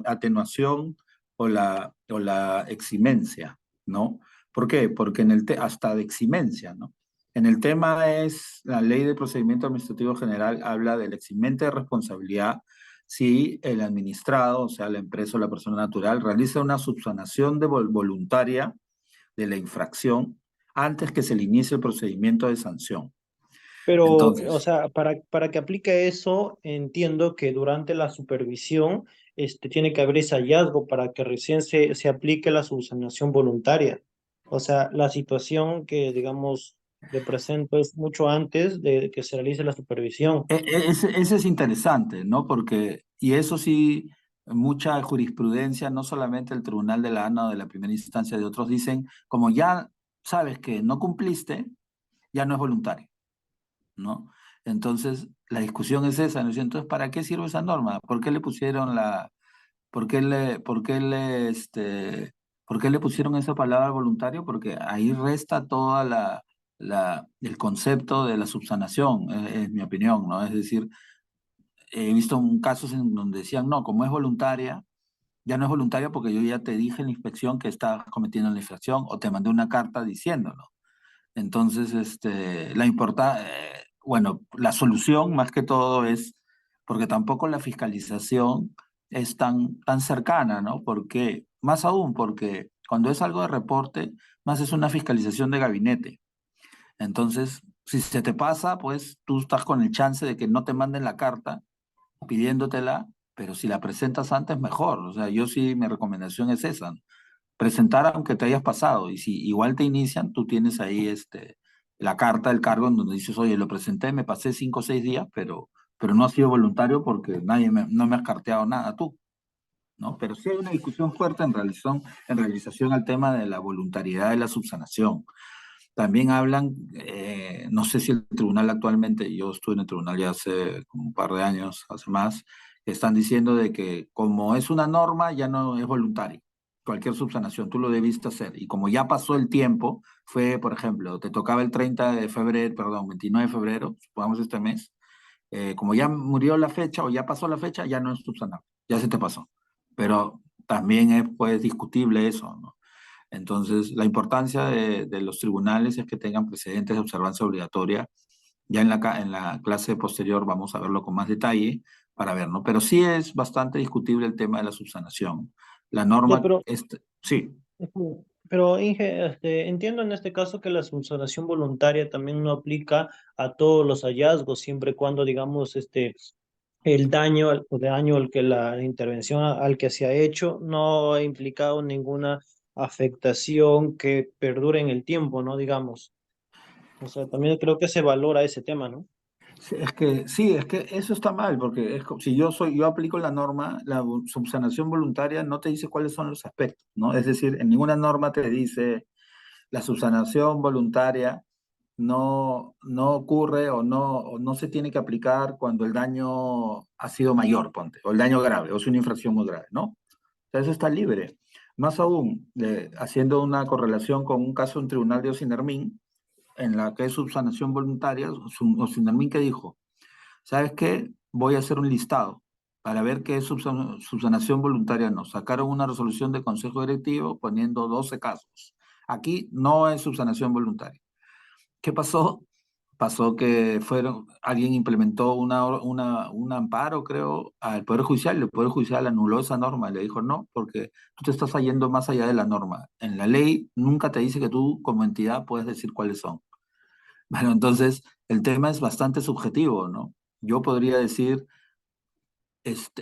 atenuación o la eximencia, ¿no? ¿Por qué? Porque hasta de eximencia, ¿no? En el tema es, la ley de procedimiento administrativo general habla del eximente de responsabilidad si el administrado, o sea, la empresa o la persona natural, realiza una subsanación voluntaria de la infracción antes que se le inicie el procedimiento de sanción. Pero, o Entonces, sea, para que aplique eso, entiendo que durante la supervisión, tiene que haber ese hallazgo para que recién se aplique la subsanación voluntaria. O sea, la situación que, digamos, le presento es mucho antes de que se realice la supervisión. Ese es interesante, ¿no? Porque, y eso sí, mucha jurisprudencia, no solamente el Tribunal de la ANA o de la primera instancia de otros, dicen, como ya sabes que no cumpliste, ya no es voluntario, ¿no? Entonces, la discusión es esa, ¿no? Entonces, ¿para qué sirve esa norma? ¿Por qué le pusieron por qué le pusieron esa palabra voluntario? Porque ahí resta toda el concepto de la subsanación, es mi opinión, ¿no? Es decir, he visto casos en donde decían, no, como es voluntaria, ya no es voluntaria porque yo ya te dije en la inspección que estás cometiendo la infracción o te mandé una carta diciéndolo. Entonces, bueno, la solución más que todo es, porque tampoco la fiscalización es tan cercana, ¿no? Porque, más aún, porque cuando es algo de reporte, más es una fiscalización de gabinete. Entonces, si se te pasa, pues tú estás con el chance de que no te manden la carta pidiéndotela, pero si la presentas antes, mejor. O sea, yo sí, mi recomendación es esa, ¿no? Presentar aunque te hayas pasado, y si igual te inician, tú tienes ahí la carta del cargo en donde dices, oye, lo presenté, me pasé 5 o 6 días, pero no ha sido voluntario porque no me has carteado nada tú, ¿no? Pero sí hay una discusión fuerte en realización al tema de la voluntariedad de la subsanación. También hablan, no sé si el tribunal actualmente, yo estuve en el tribunal ya hace como un par de años, hace más, están diciendo de que como es una norma, ya no es voluntario. Cualquier subsanación, tú lo debiste hacer. Y como ya pasó el tiempo, fue, por ejemplo, te tocaba el 30 de febrero, perdón, 29 de febrero, supongamos este mes, como ya murió la fecha o ya pasó la fecha, ya no es subsanable, ya se te pasó. Pero también es pues discutible eso, ¿no? Entonces, la importancia de los tribunales es que tengan precedentes de observancia obligatoria Ya en la clase posterior vamos a verlo con más detalle para ver, ¿no? Pero sí es bastante discutible el tema de la subsanación. La Ya, norma, sí. pero Inge, entiendo en este caso que la subsanación voluntaria también no aplica a todos los hallazgos, siempre y cuando, digamos, el daño, o daño al que la intervención al que se ha hecho no ha implicado ninguna afectación que perdure en el tiempo, ¿no? Digamos. O sea, también creo que se valora ese tema, ¿no? Sí, es que eso está mal, porque si yo aplico la norma, la subsanación voluntaria no te dice cuáles son los aspectos, ¿no? Es decir, en ninguna norma te dice la subsanación voluntaria no ocurre o no se tiene que aplicar cuando el daño ha sido mayor, ponte, o el daño grave, o es una infracción muy grave, ¿no? O sea, eso está libre. Más aún, haciendo una correlación con un caso en tribunal de Ocinermín, en la que es subsanación voluntaria, Ocinermín que dijo, ¿sabes qué? Voy a hacer un listado para ver qué es subsanación voluntaria o no. Sacaron una resolución de consejo directivo poniendo 12 casos. Aquí no es subsanación voluntaria. ¿Qué pasó? Pasó que alguien implementó un amparo, creo, al Poder Judicial, y el Poder Judicial anuló esa norma, le dijo no, porque tú te estás yendo más allá de la norma. En la ley nunca te dice que tú como entidad puedes decir cuáles son. Bueno, entonces el tema es bastante subjetivo, ¿no? Yo podría decir,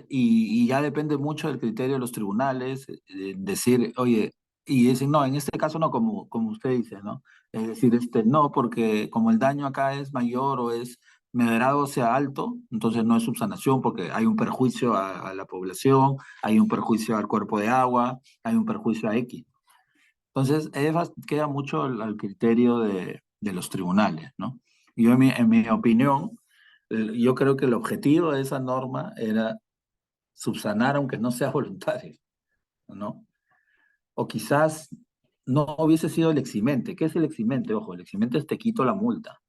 y ya depende mucho del criterio de los tribunales, decir, oye, y dicen, no, en este caso no, como usted dice, ¿no? Es decir, no, porque como el daño acá es mayor o es moderado, sea alto, entonces no es subsanación porque hay un perjuicio a la población, hay un perjuicio al cuerpo de agua, hay un perjuicio a X. Entonces, queda mucho al criterio de los tribunales, ¿no? Yo, en mi opinión, yo creo que el objetivo de esa norma era subsanar aunque no sea voluntario, ¿no? O quizás no hubiese sido el eximente. ¿Qué es el eximente? Ojo, el eximente es te quito la multa.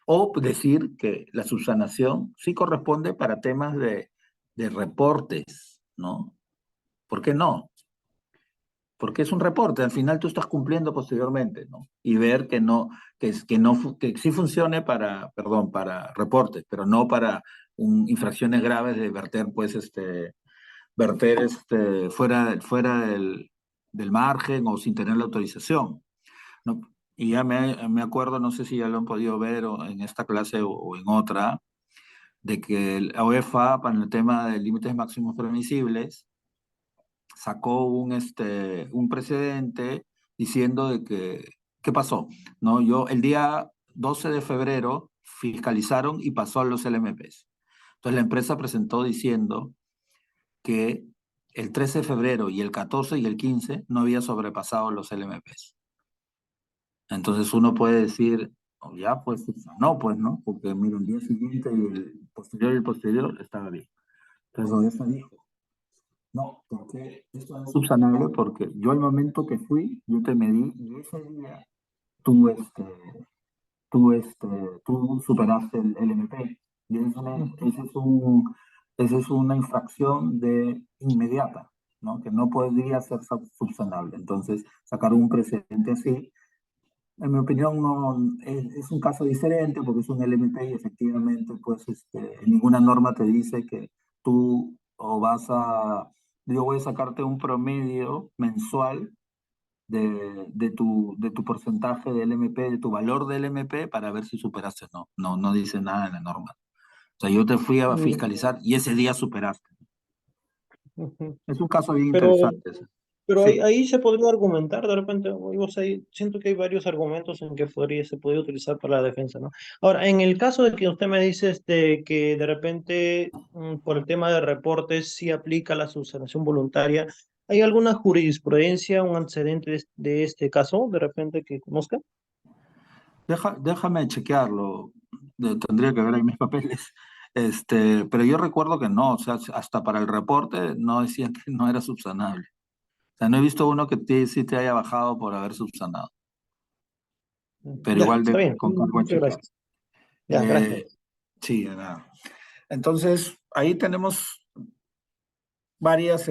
O decir que la subsanación sí corresponde para temas de reportes, ¿no? ¿Por qué no? Porque es un reporte, al final tú estás cumpliendo posteriormente, ¿no? Y ver que no, que no, que sí funcione para, perdón, para reportes, pero no para infracciones graves de verter, pues, verter fuera del margen o sin tener la autorización, ¿no? Y ya me acuerdo, no sé si ya lo han podido ver en esta clase o en otra, de que la UEFA, para el tema de límites máximos permisibles, sacó un precedente diciendo de que, ¿qué pasó? ¿No? El día 12 de febrero fiscalizaron y pasó a los LMPs. Entonces la empresa presentó diciendo que el 13 de febrero y el 14 y el 15 no había sobrepasado los LMPs. Entonces uno puede decir, oh, ya, pues no, pues no, porque mira, el día siguiente y el posterior estaba bien. Entonces Odessa dijo, no, porque esto es subsanable porque yo al momento que fui, yo te medí y ese día tú, tú superaste el LMP. Y Ujú. esa es una infracción inmediata, ¿no? Que no podría ser subsanable. Entonces, sacar un precedente así, en mi opinión, no, es un caso diferente porque es un LMP y efectivamente, pues, ninguna norma te dice que tú o yo voy a sacarte un promedio mensual de tu porcentaje del MP, de tu valor del MP para ver si superaste o no. No, no dice nada en la norma. O sea, yo te fui a Mm, fiscalizar y ese día superaste. ujú. Es un caso bien Pero interesante ese. Pero Sí, ahí se podría argumentar, de repente, o sea, siento que hay varios argumentos en que se podría utilizar para la defensa, ¿no? Ahora, en el caso de que usted me dice que de repente, por el tema de reportes, sí aplica la subsanación voluntaria, ¿hay alguna jurisprudencia, un antecedente de este caso, de repente, que conozca? déjame chequearlo. Tendría que ver ahí mis papeles. Pero yo recuerdo que no, o sea, hasta para el reporte no decían que no era subsanable. O sea, no he visto uno que sí te haya bajado por haber subsanado, pero Ya, igual está bien. con cargo a Muchas chequear. gracias. Ya, Eh, gracias. sí, de nada. Entonces, ahí tenemos varias,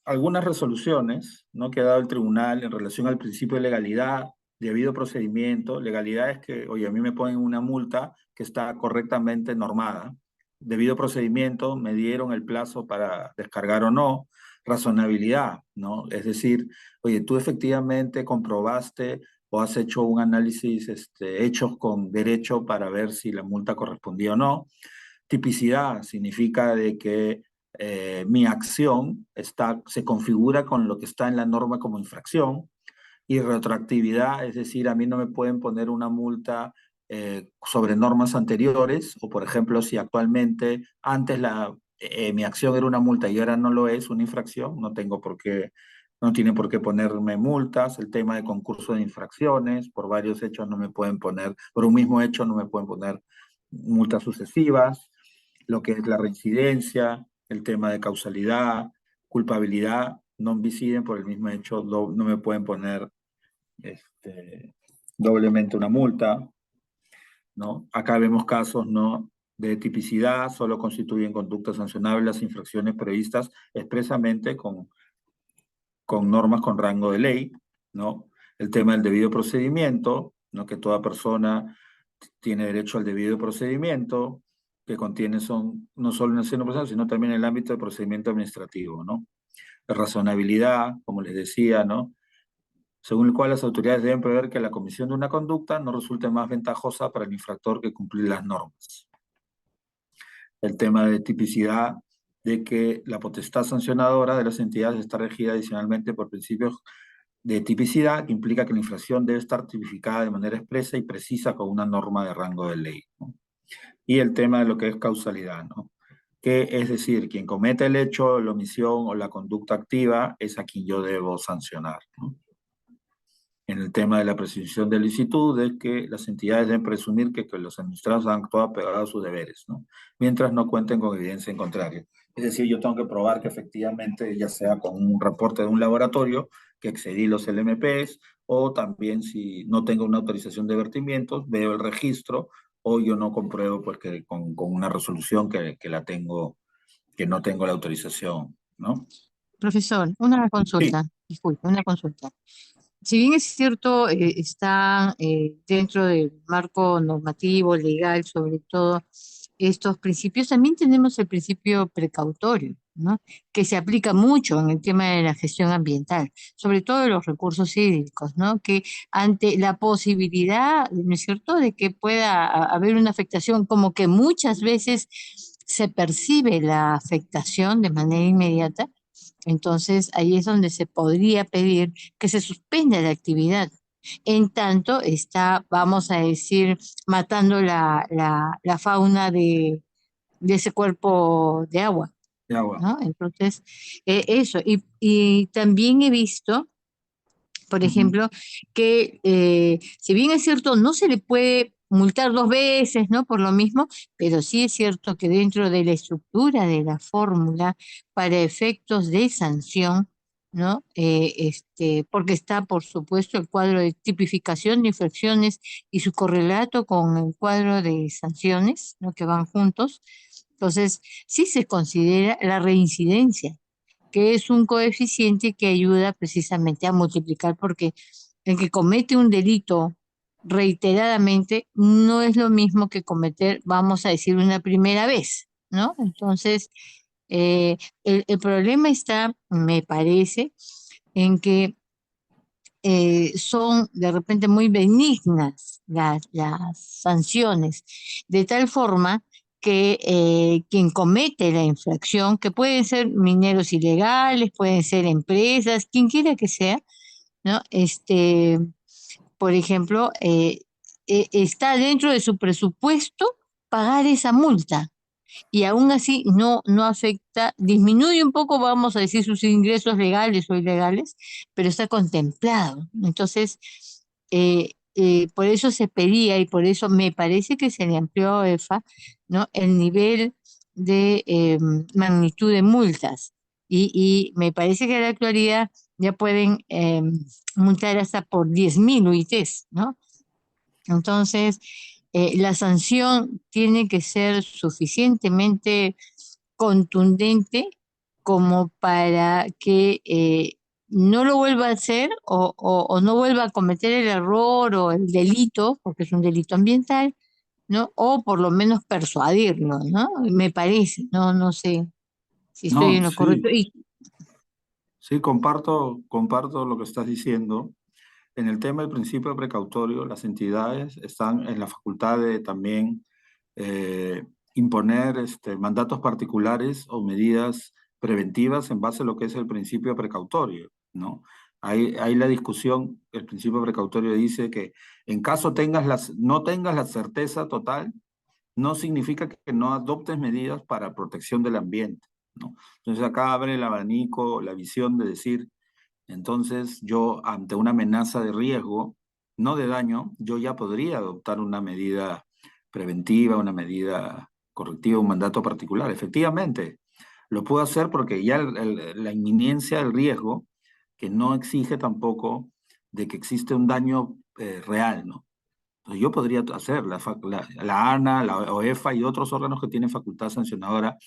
algunas resoluciones, ¿no? Que ha dado el tribunal en relación al principio de legalidad. debido procedimiento, legalidad es que, oye, a mí me ponen una multa que está correctamente normada. Debido procedimiento, me dieron el plazo para descargar o no. Razonabilidad, ¿no? Es decir, oye, tú efectivamente comprobaste o has hecho un análisis hechos con derecho para ver si la multa correspondía o no. Tipicidad significa de que mi acción se configura con lo que está en la norma como infracción. Y retroactividad, es decir, a mí no me pueden poner una multa sobre normas anteriores, o por ejemplo, si actualmente antes mi acción era una multa y ahora no lo es, una infracción, no tiene por qué ponerme multas. El tema de concurso de infracciones, por varios hechos no me pueden poner, por un mismo hecho no me pueden poner multas sucesivas. Lo que es la reincidencia, el tema de causalidad, culpabilidad, non bis idem por el mismo hecho, no me pueden poner doblemente una multa, ¿no? Acá vemos casos, ¿no? De tipicidad, solo constituyen conductas sancionables las infracciones previstas expresamente con normas con rango de ley, ¿no? El tema del debido procedimiento, ¿no? Que toda persona tiene derecho al debido procedimiento, que contiene no solo en el seno procesal, sino también en el ámbito del procedimiento administrativo, ¿no? La razonabilidad, como les decía, ¿no? Según el cual las autoridades deben prever que la comisión de una conducta no resulte más ventajosa para el infractor que cumplir las normas. El tema de tipicidad, de que la potestad sancionadora de las entidades está regida adicionalmente por principios de tipicidad, que implica que la infracción debe estar tipificada de manera expresa y precisa con una norma de rango de ley, ¿no? Y el tema de lo que es causalidad, ¿no? Que es decir, quien comete el hecho, la omisión o la conducta activa es a quien yo debo sancionar, ¿no? En el tema de la presunción de licitud, es que las entidades deben presumir que los administrados han actuado apegados a sus deberes, ¿no? Mientras no cuenten con evidencia en contrario. Es decir, yo tengo que probar que efectivamente, ya sea con un reporte de un laboratorio, que excedí los LMPs, o también si no tengo una autorización de vertimientos, veo el registro, o yo no compruebo pues, que con una resolución que la tengo, que no tengo la autorización, ¿no? Profesor, una Sí, consulta, disculpe, una consulta. Si bien es cierto, está dentro del marco normativo, legal, sobre todo estos principios, también tenemos el principio precautorio, ¿no? Que se aplica mucho en el tema de la gestión ambiental, sobre todo de los recursos hídricos, ¿no? Que ante la posibilidad, ¿no es cierto?, de que pueda haber una afectación, como que muchas veces se percibe la afectación de manera inmediata, entonces ahí es donde se podría pedir que se suspenda la actividad. En tanto está, vamos a decir, matando la fauna de ese cuerpo de agua, de agua. ¿no? Entonces, eso. Y también he visto, por Ujú. ejemplo, que si bien es cierto, no se le puede multar dos veces, ¿no? Por lo mismo, pero sí es cierto que dentro de la estructura de la fórmula, para efectos de sanción, ¿no? Porque está, por supuesto, el cuadro de tipificación de infracciones y su correlato con el cuadro de sanciones, ¿no? Que van juntos. Entonces, sí se considera la reincidencia, que es un coeficiente que ayuda precisamente a multiplicar, porque el que comete un delito reiteradamente no es lo mismo que cometer, vamos a decir, una primera vez, ¿no? Entonces, el problema está, me parece, en que son de repente muy benignas las sanciones, de tal forma que quien comete la infracción, que pueden ser mineros ilegales, pueden ser empresas, quien quiera que sea, ¿no? Por ejemplo, está dentro de su presupuesto pagar esa multa y aún así no afecta, disminuye un poco, vamos a decir, sus ingresos legales o ilegales, pero está contemplado. Entonces, por eso se pedía y por eso me parece que se le amplió a OEFA, ¿no? El nivel de magnitud de multas. Y me parece que en la actualidad ya pueden multar hasta por 10.000 UITs, ¿no? Entonces, la sanción tiene que ser suficientemente contundente como para que no lo vuelva a hacer o no vuelva a cometer el error o el delito, porque es un delito ambiental, ¿no? O por lo menos persuadirlo, ¿no? Me parece, no sé si estoy No, en lo correcto. sí, sí, comparto lo que estás diciendo. En el tema del principio precautorio, las entidades están en la facultad de también imponer mandatos particulares o medidas preventivas en base a lo que es el principio precautorio, ¿no? Hay la discusión, el principio precautorio dice que en caso no tengas la certeza total, no significa que no adoptes medidas para protección del ambiente, ¿no? Entonces acá abre el abanico, la visión de decir, entonces yo ante una amenaza de riesgo, no de daño, yo ya podría adoptar una medida preventiva, una medida correctiva, un mandato particular. Efectivamente, lo puedo hacer porque ya la inminencia del riesgo, que no exige tampoco de que existe un daño real, ¿no? Entonces yo podría hacer, la ANA, la OEFA y otros órganos que tienen facultad sancionadora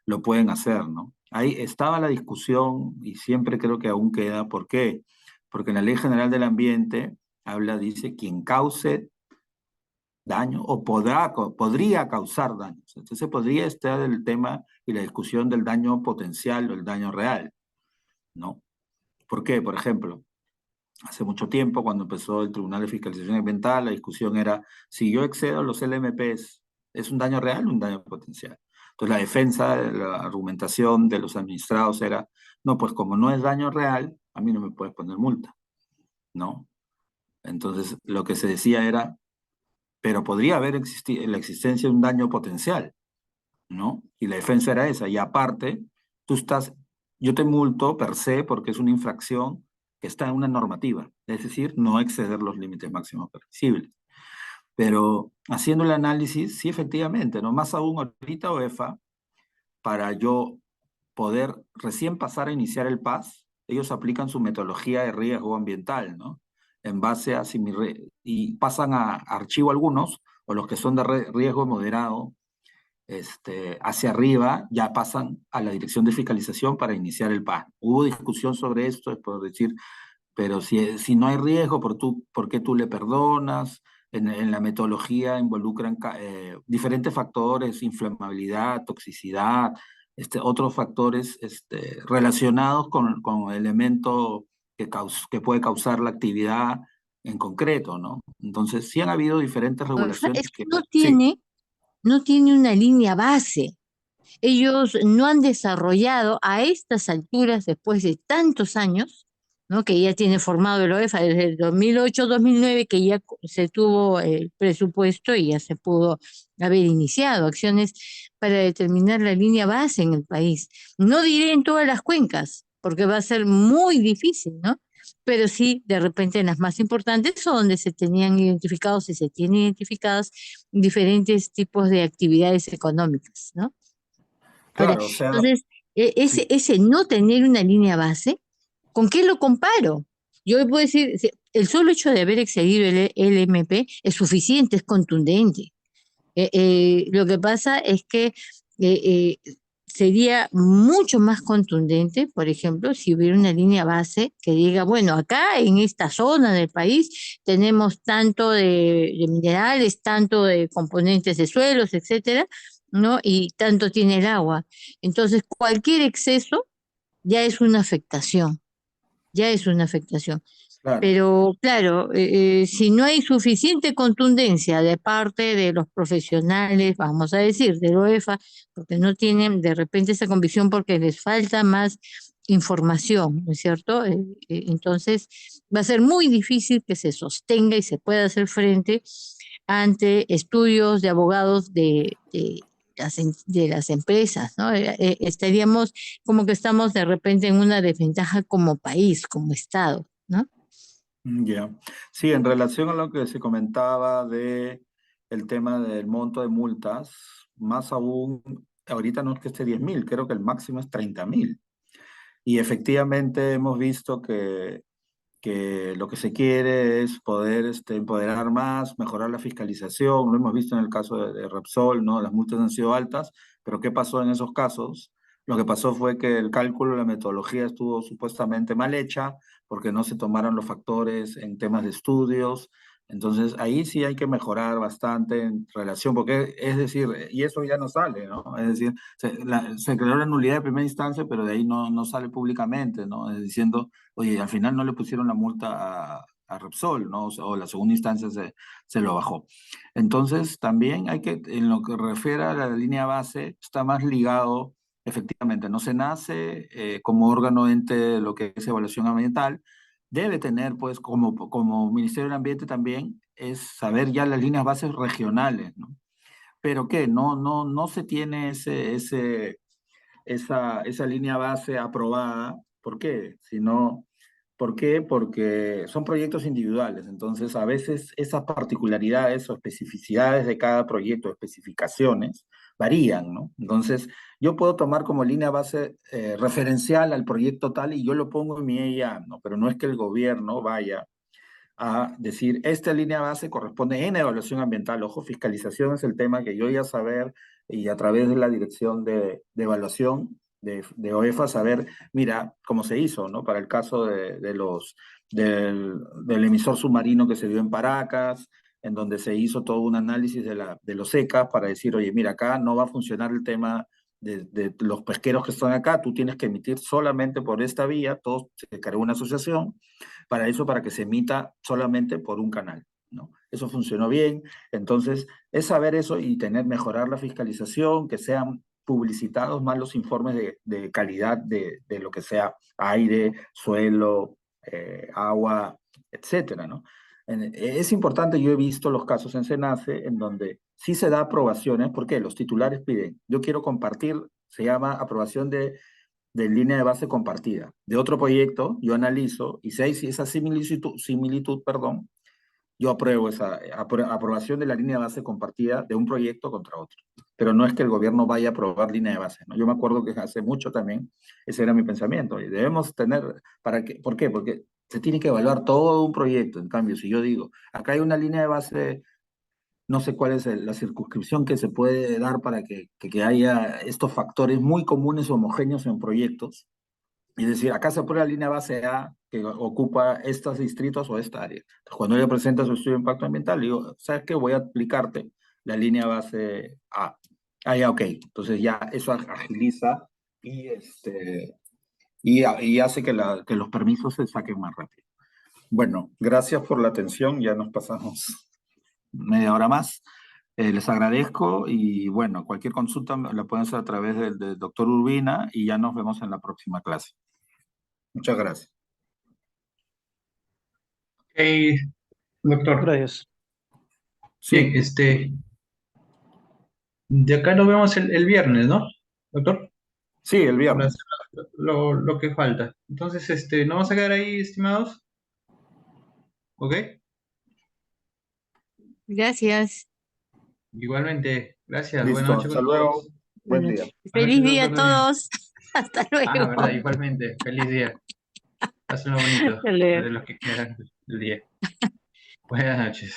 lo pueden hacer, ¿no? Ahí estaba la discusión y siempre creo que aún queda. ¿Por qué? Porque en la Ley General del Ambiente dice, quien cause daño o podría causar daños. Entonces podría estar el tema y la discusión del daño potencial o el daño real, ¿no? ¿Por qué? Por ejemplo, hace mucho tiempo, cuando empezó el Tribunal de Fiscalización Ambiental, la discusión era, si yo excedo los LMPs, ¿es un daño real o un daño potencial? Entonces la defensa, la argumentación de los administrados era, no, pues como no es daño real, a mí no me puedes poner multa, ¿no? Entonces lo que se decía era, pero podría haber la existencia de un daño potencial, ¿no? Y la defensa era esa. Y aparte, tú estás, yo te multo per se porque es una infracción que está en una normativa, es decir, no exceder los límites máximos permisibles. Pero haciendo el análisis, sí, efectivamente, ¿no? Más aún ahorita OEFA, para yo poder recién pasar a iniciar el PAS, ellos aplican su metodología de riesgo ambiental, ¿no? En base a y pasan a archivo algunos, o los que son de riesgo moderado, hacia arriba, ya pasan a la dirección de fiscalización para iniciar el PAS. Hubo discusión sobre esto, es por decir, pero si no hay riesgo, ¿por qué tú le perdonas? En la metodología involucran diferentes factores, inflamabilidad, toxicidad, otros factores relacionados con el elemento que puede causar la actividad en concreto, ¿no? Entonces, sí han habido diferentes regulaciones es que que, no sí, no tiene una línea base. Ellos no han desarrollado a estas alturas, después de tantos años, ¿no? Que ya tiene formado el OEFA desde el 2008-2009, que ya se tuvo el presupuesto y ya se pudo haber iniciado acciones para determinar la línea base en el país. No diré en todas las cuencas, porque va a ser muy difícil, ¿no? Pero sí, de repente en las más importantes son donde se tenían identificados y se tienen identificadas diferentes tipos de actividades económicas, ¿no? Ahora, claro, o sea, entonces, sí. ese no tener una línea base, ¿con qué lo comparo? Yo le puedo decir, el solo hecho de haber excedido el MP es suficiente, es contundente. Lo que pasa es que sería mucho más contundente, por ejemplo, si hubiera una línea base que diga, bueno, acá en esta zona del país tenemos tanto de minerales, tanto de componentes de suelos, etcétera, ¿no? Y tanto tiene el agua. Entonces, cualquier exceso ya es una afectación, ya es una afectación. Claro. Pero claro, si no hay suficiente contundencia de parte de los profesionales, vamos a decir, de la OEFA, porque no tienen de repente esa convicción porque les falta más información, ¿no es cierto? Entonces va a ser muy difícil que se sostenga y se pueda hacer frente ante estudios de abogados de las empresas, ¿no? Estaríamos como que estamos de repente en una desventaja como país, como Estado, ¿no? Ya. Sí, en relación a lo que se comentaba de el tema del monto de multas, más aún, ahorita no es que esté 10.000, creo que el máximo es 30.000. Y efectivamente hemos visto que lo que se quiere es poder empoderar más, mejorar la fiscalización. Lo hemos visto en el caso de Repsol, ¿no? Las multas han sido altas, pero ¿qué pasó en esos casos? Lo que pasó fue que el cálculo, la metodología estuvo supuestamente mal hecha porque no se tomaron los factores en temas de estudios. Entonces, ahí sí hay que mejorar bastante en relación, porque es decir, y eso ya no sale, ¿no? Es decir, se creó la nulidad de primera instancia, pero de ahí no sale públicamente, ¿no? Es diciendo, oye, al final no le pusieron la multa a Repsol, ¿no? O la segunda instancia se lo bajó. Entonces, también hay que, en lo que refiere a la línea base, está más ligado, efectivamente, no se nace como órgano ente de lo que es evaluación ambiental, debe tener, pues, como Ministerio del Ambiente también, es saber ya las líneas bases regionales, ¿no? Pero ¿qué? No se tiene esa línea base aprobada. ¿Por qué? ¿Por qué? Porque son proyectos individuales, entonces a veces esas particularidades o especificidades de cada proyecto, especificaciones, varían, ¿no? Entonces, yo puedo tomar como línea base referencial al proyecto tal y yo lo pongo en mi EIA, ¿no? Pero no es que el gobierno vaya a decir, esta línea base corresponde en evaluación ambiental. Ojo, fiscalización es el tema que yo ya saber y a través de la dirección de evaluación de OEFA saber, mira, cómo se hizo, ¿no? Para el caso del emisor submarino que se dio en Paracas, en donde se hizo todo un análisis de los ECA para decir, oye, mira, acá no va a funcionar el tema de los pesqueros que están acá, tú tienes que emitir solamente por esta vía, todos se creó una asociación para eso, para que se emita solamente por un canal, ¿no? Eso funcionó bien, entonces es saber eso y mejorar la fiscalización, que sean publicitados más los informes de calidad de lo que sea aire, suelo, agua, etcétera, ¿no? Es importante, yo he visto los casos en SENACE en donde sí se da aprobaciones, porque los titulares piden, yo quiero compartir, se llama aprobación de línea de base compartida. De otro proyecto, yo analizo y si hay esa similitud, perdón, yo apruebo esa aprobación de la línea de base compartida de un proyecto contra otro. Pero no es que el gobierno vaya a aprobar línea de base, ¿no? Yo me acuerdo que hace mucho también, ese era mi pensamiento, y debemos tener, ¿por qué? Porque se tiene que evaluar todo un proyecto. En cambio, si yo digo, acá hay una línea de base, no sé cuál es la circunscripción que se puede dar para que haya estos factores muy comunes, homogéneos en proyectos. Es decir, acá se pone la línea base A que ocupa estos distritos o esta área. Entonces, cuando ella presenta su estudio de impacto ambiental, le digo, ¿sabes qué? Voy a aplicarte la línea base A. Ah, ya, ok. Entonces ya eso agiliza y hace que los permisos se saquen más rápido. Bueno, gracias por la atención. Ya nos pasamos media hora más. Les agradezco y bueno, cualquier consulta la pueden hacer a través del doctor Urbina y ya nos vemos en la próxima clase. Muchas gracias. Ok, doctor. Gracias. Bien, Sí, de acá nos vemos el viernes, ¿no, doctor? sí, el Para viernes. hacer lo que falta. Entonces, ¿nos vamos a quedar ahí, estimados? ¿Ok? Gracias. Igualmente, gracias. Buenas Listo, noches hasta con luego. todos. Buen Bueno, día. Buenas feliz noches, día doctor a Daniel. todos. Hasta Ah, luego. verdad, igualmente. Feliz día. Pásenlo bonito Hasta luego. de los que quedan del día. Buenas noches.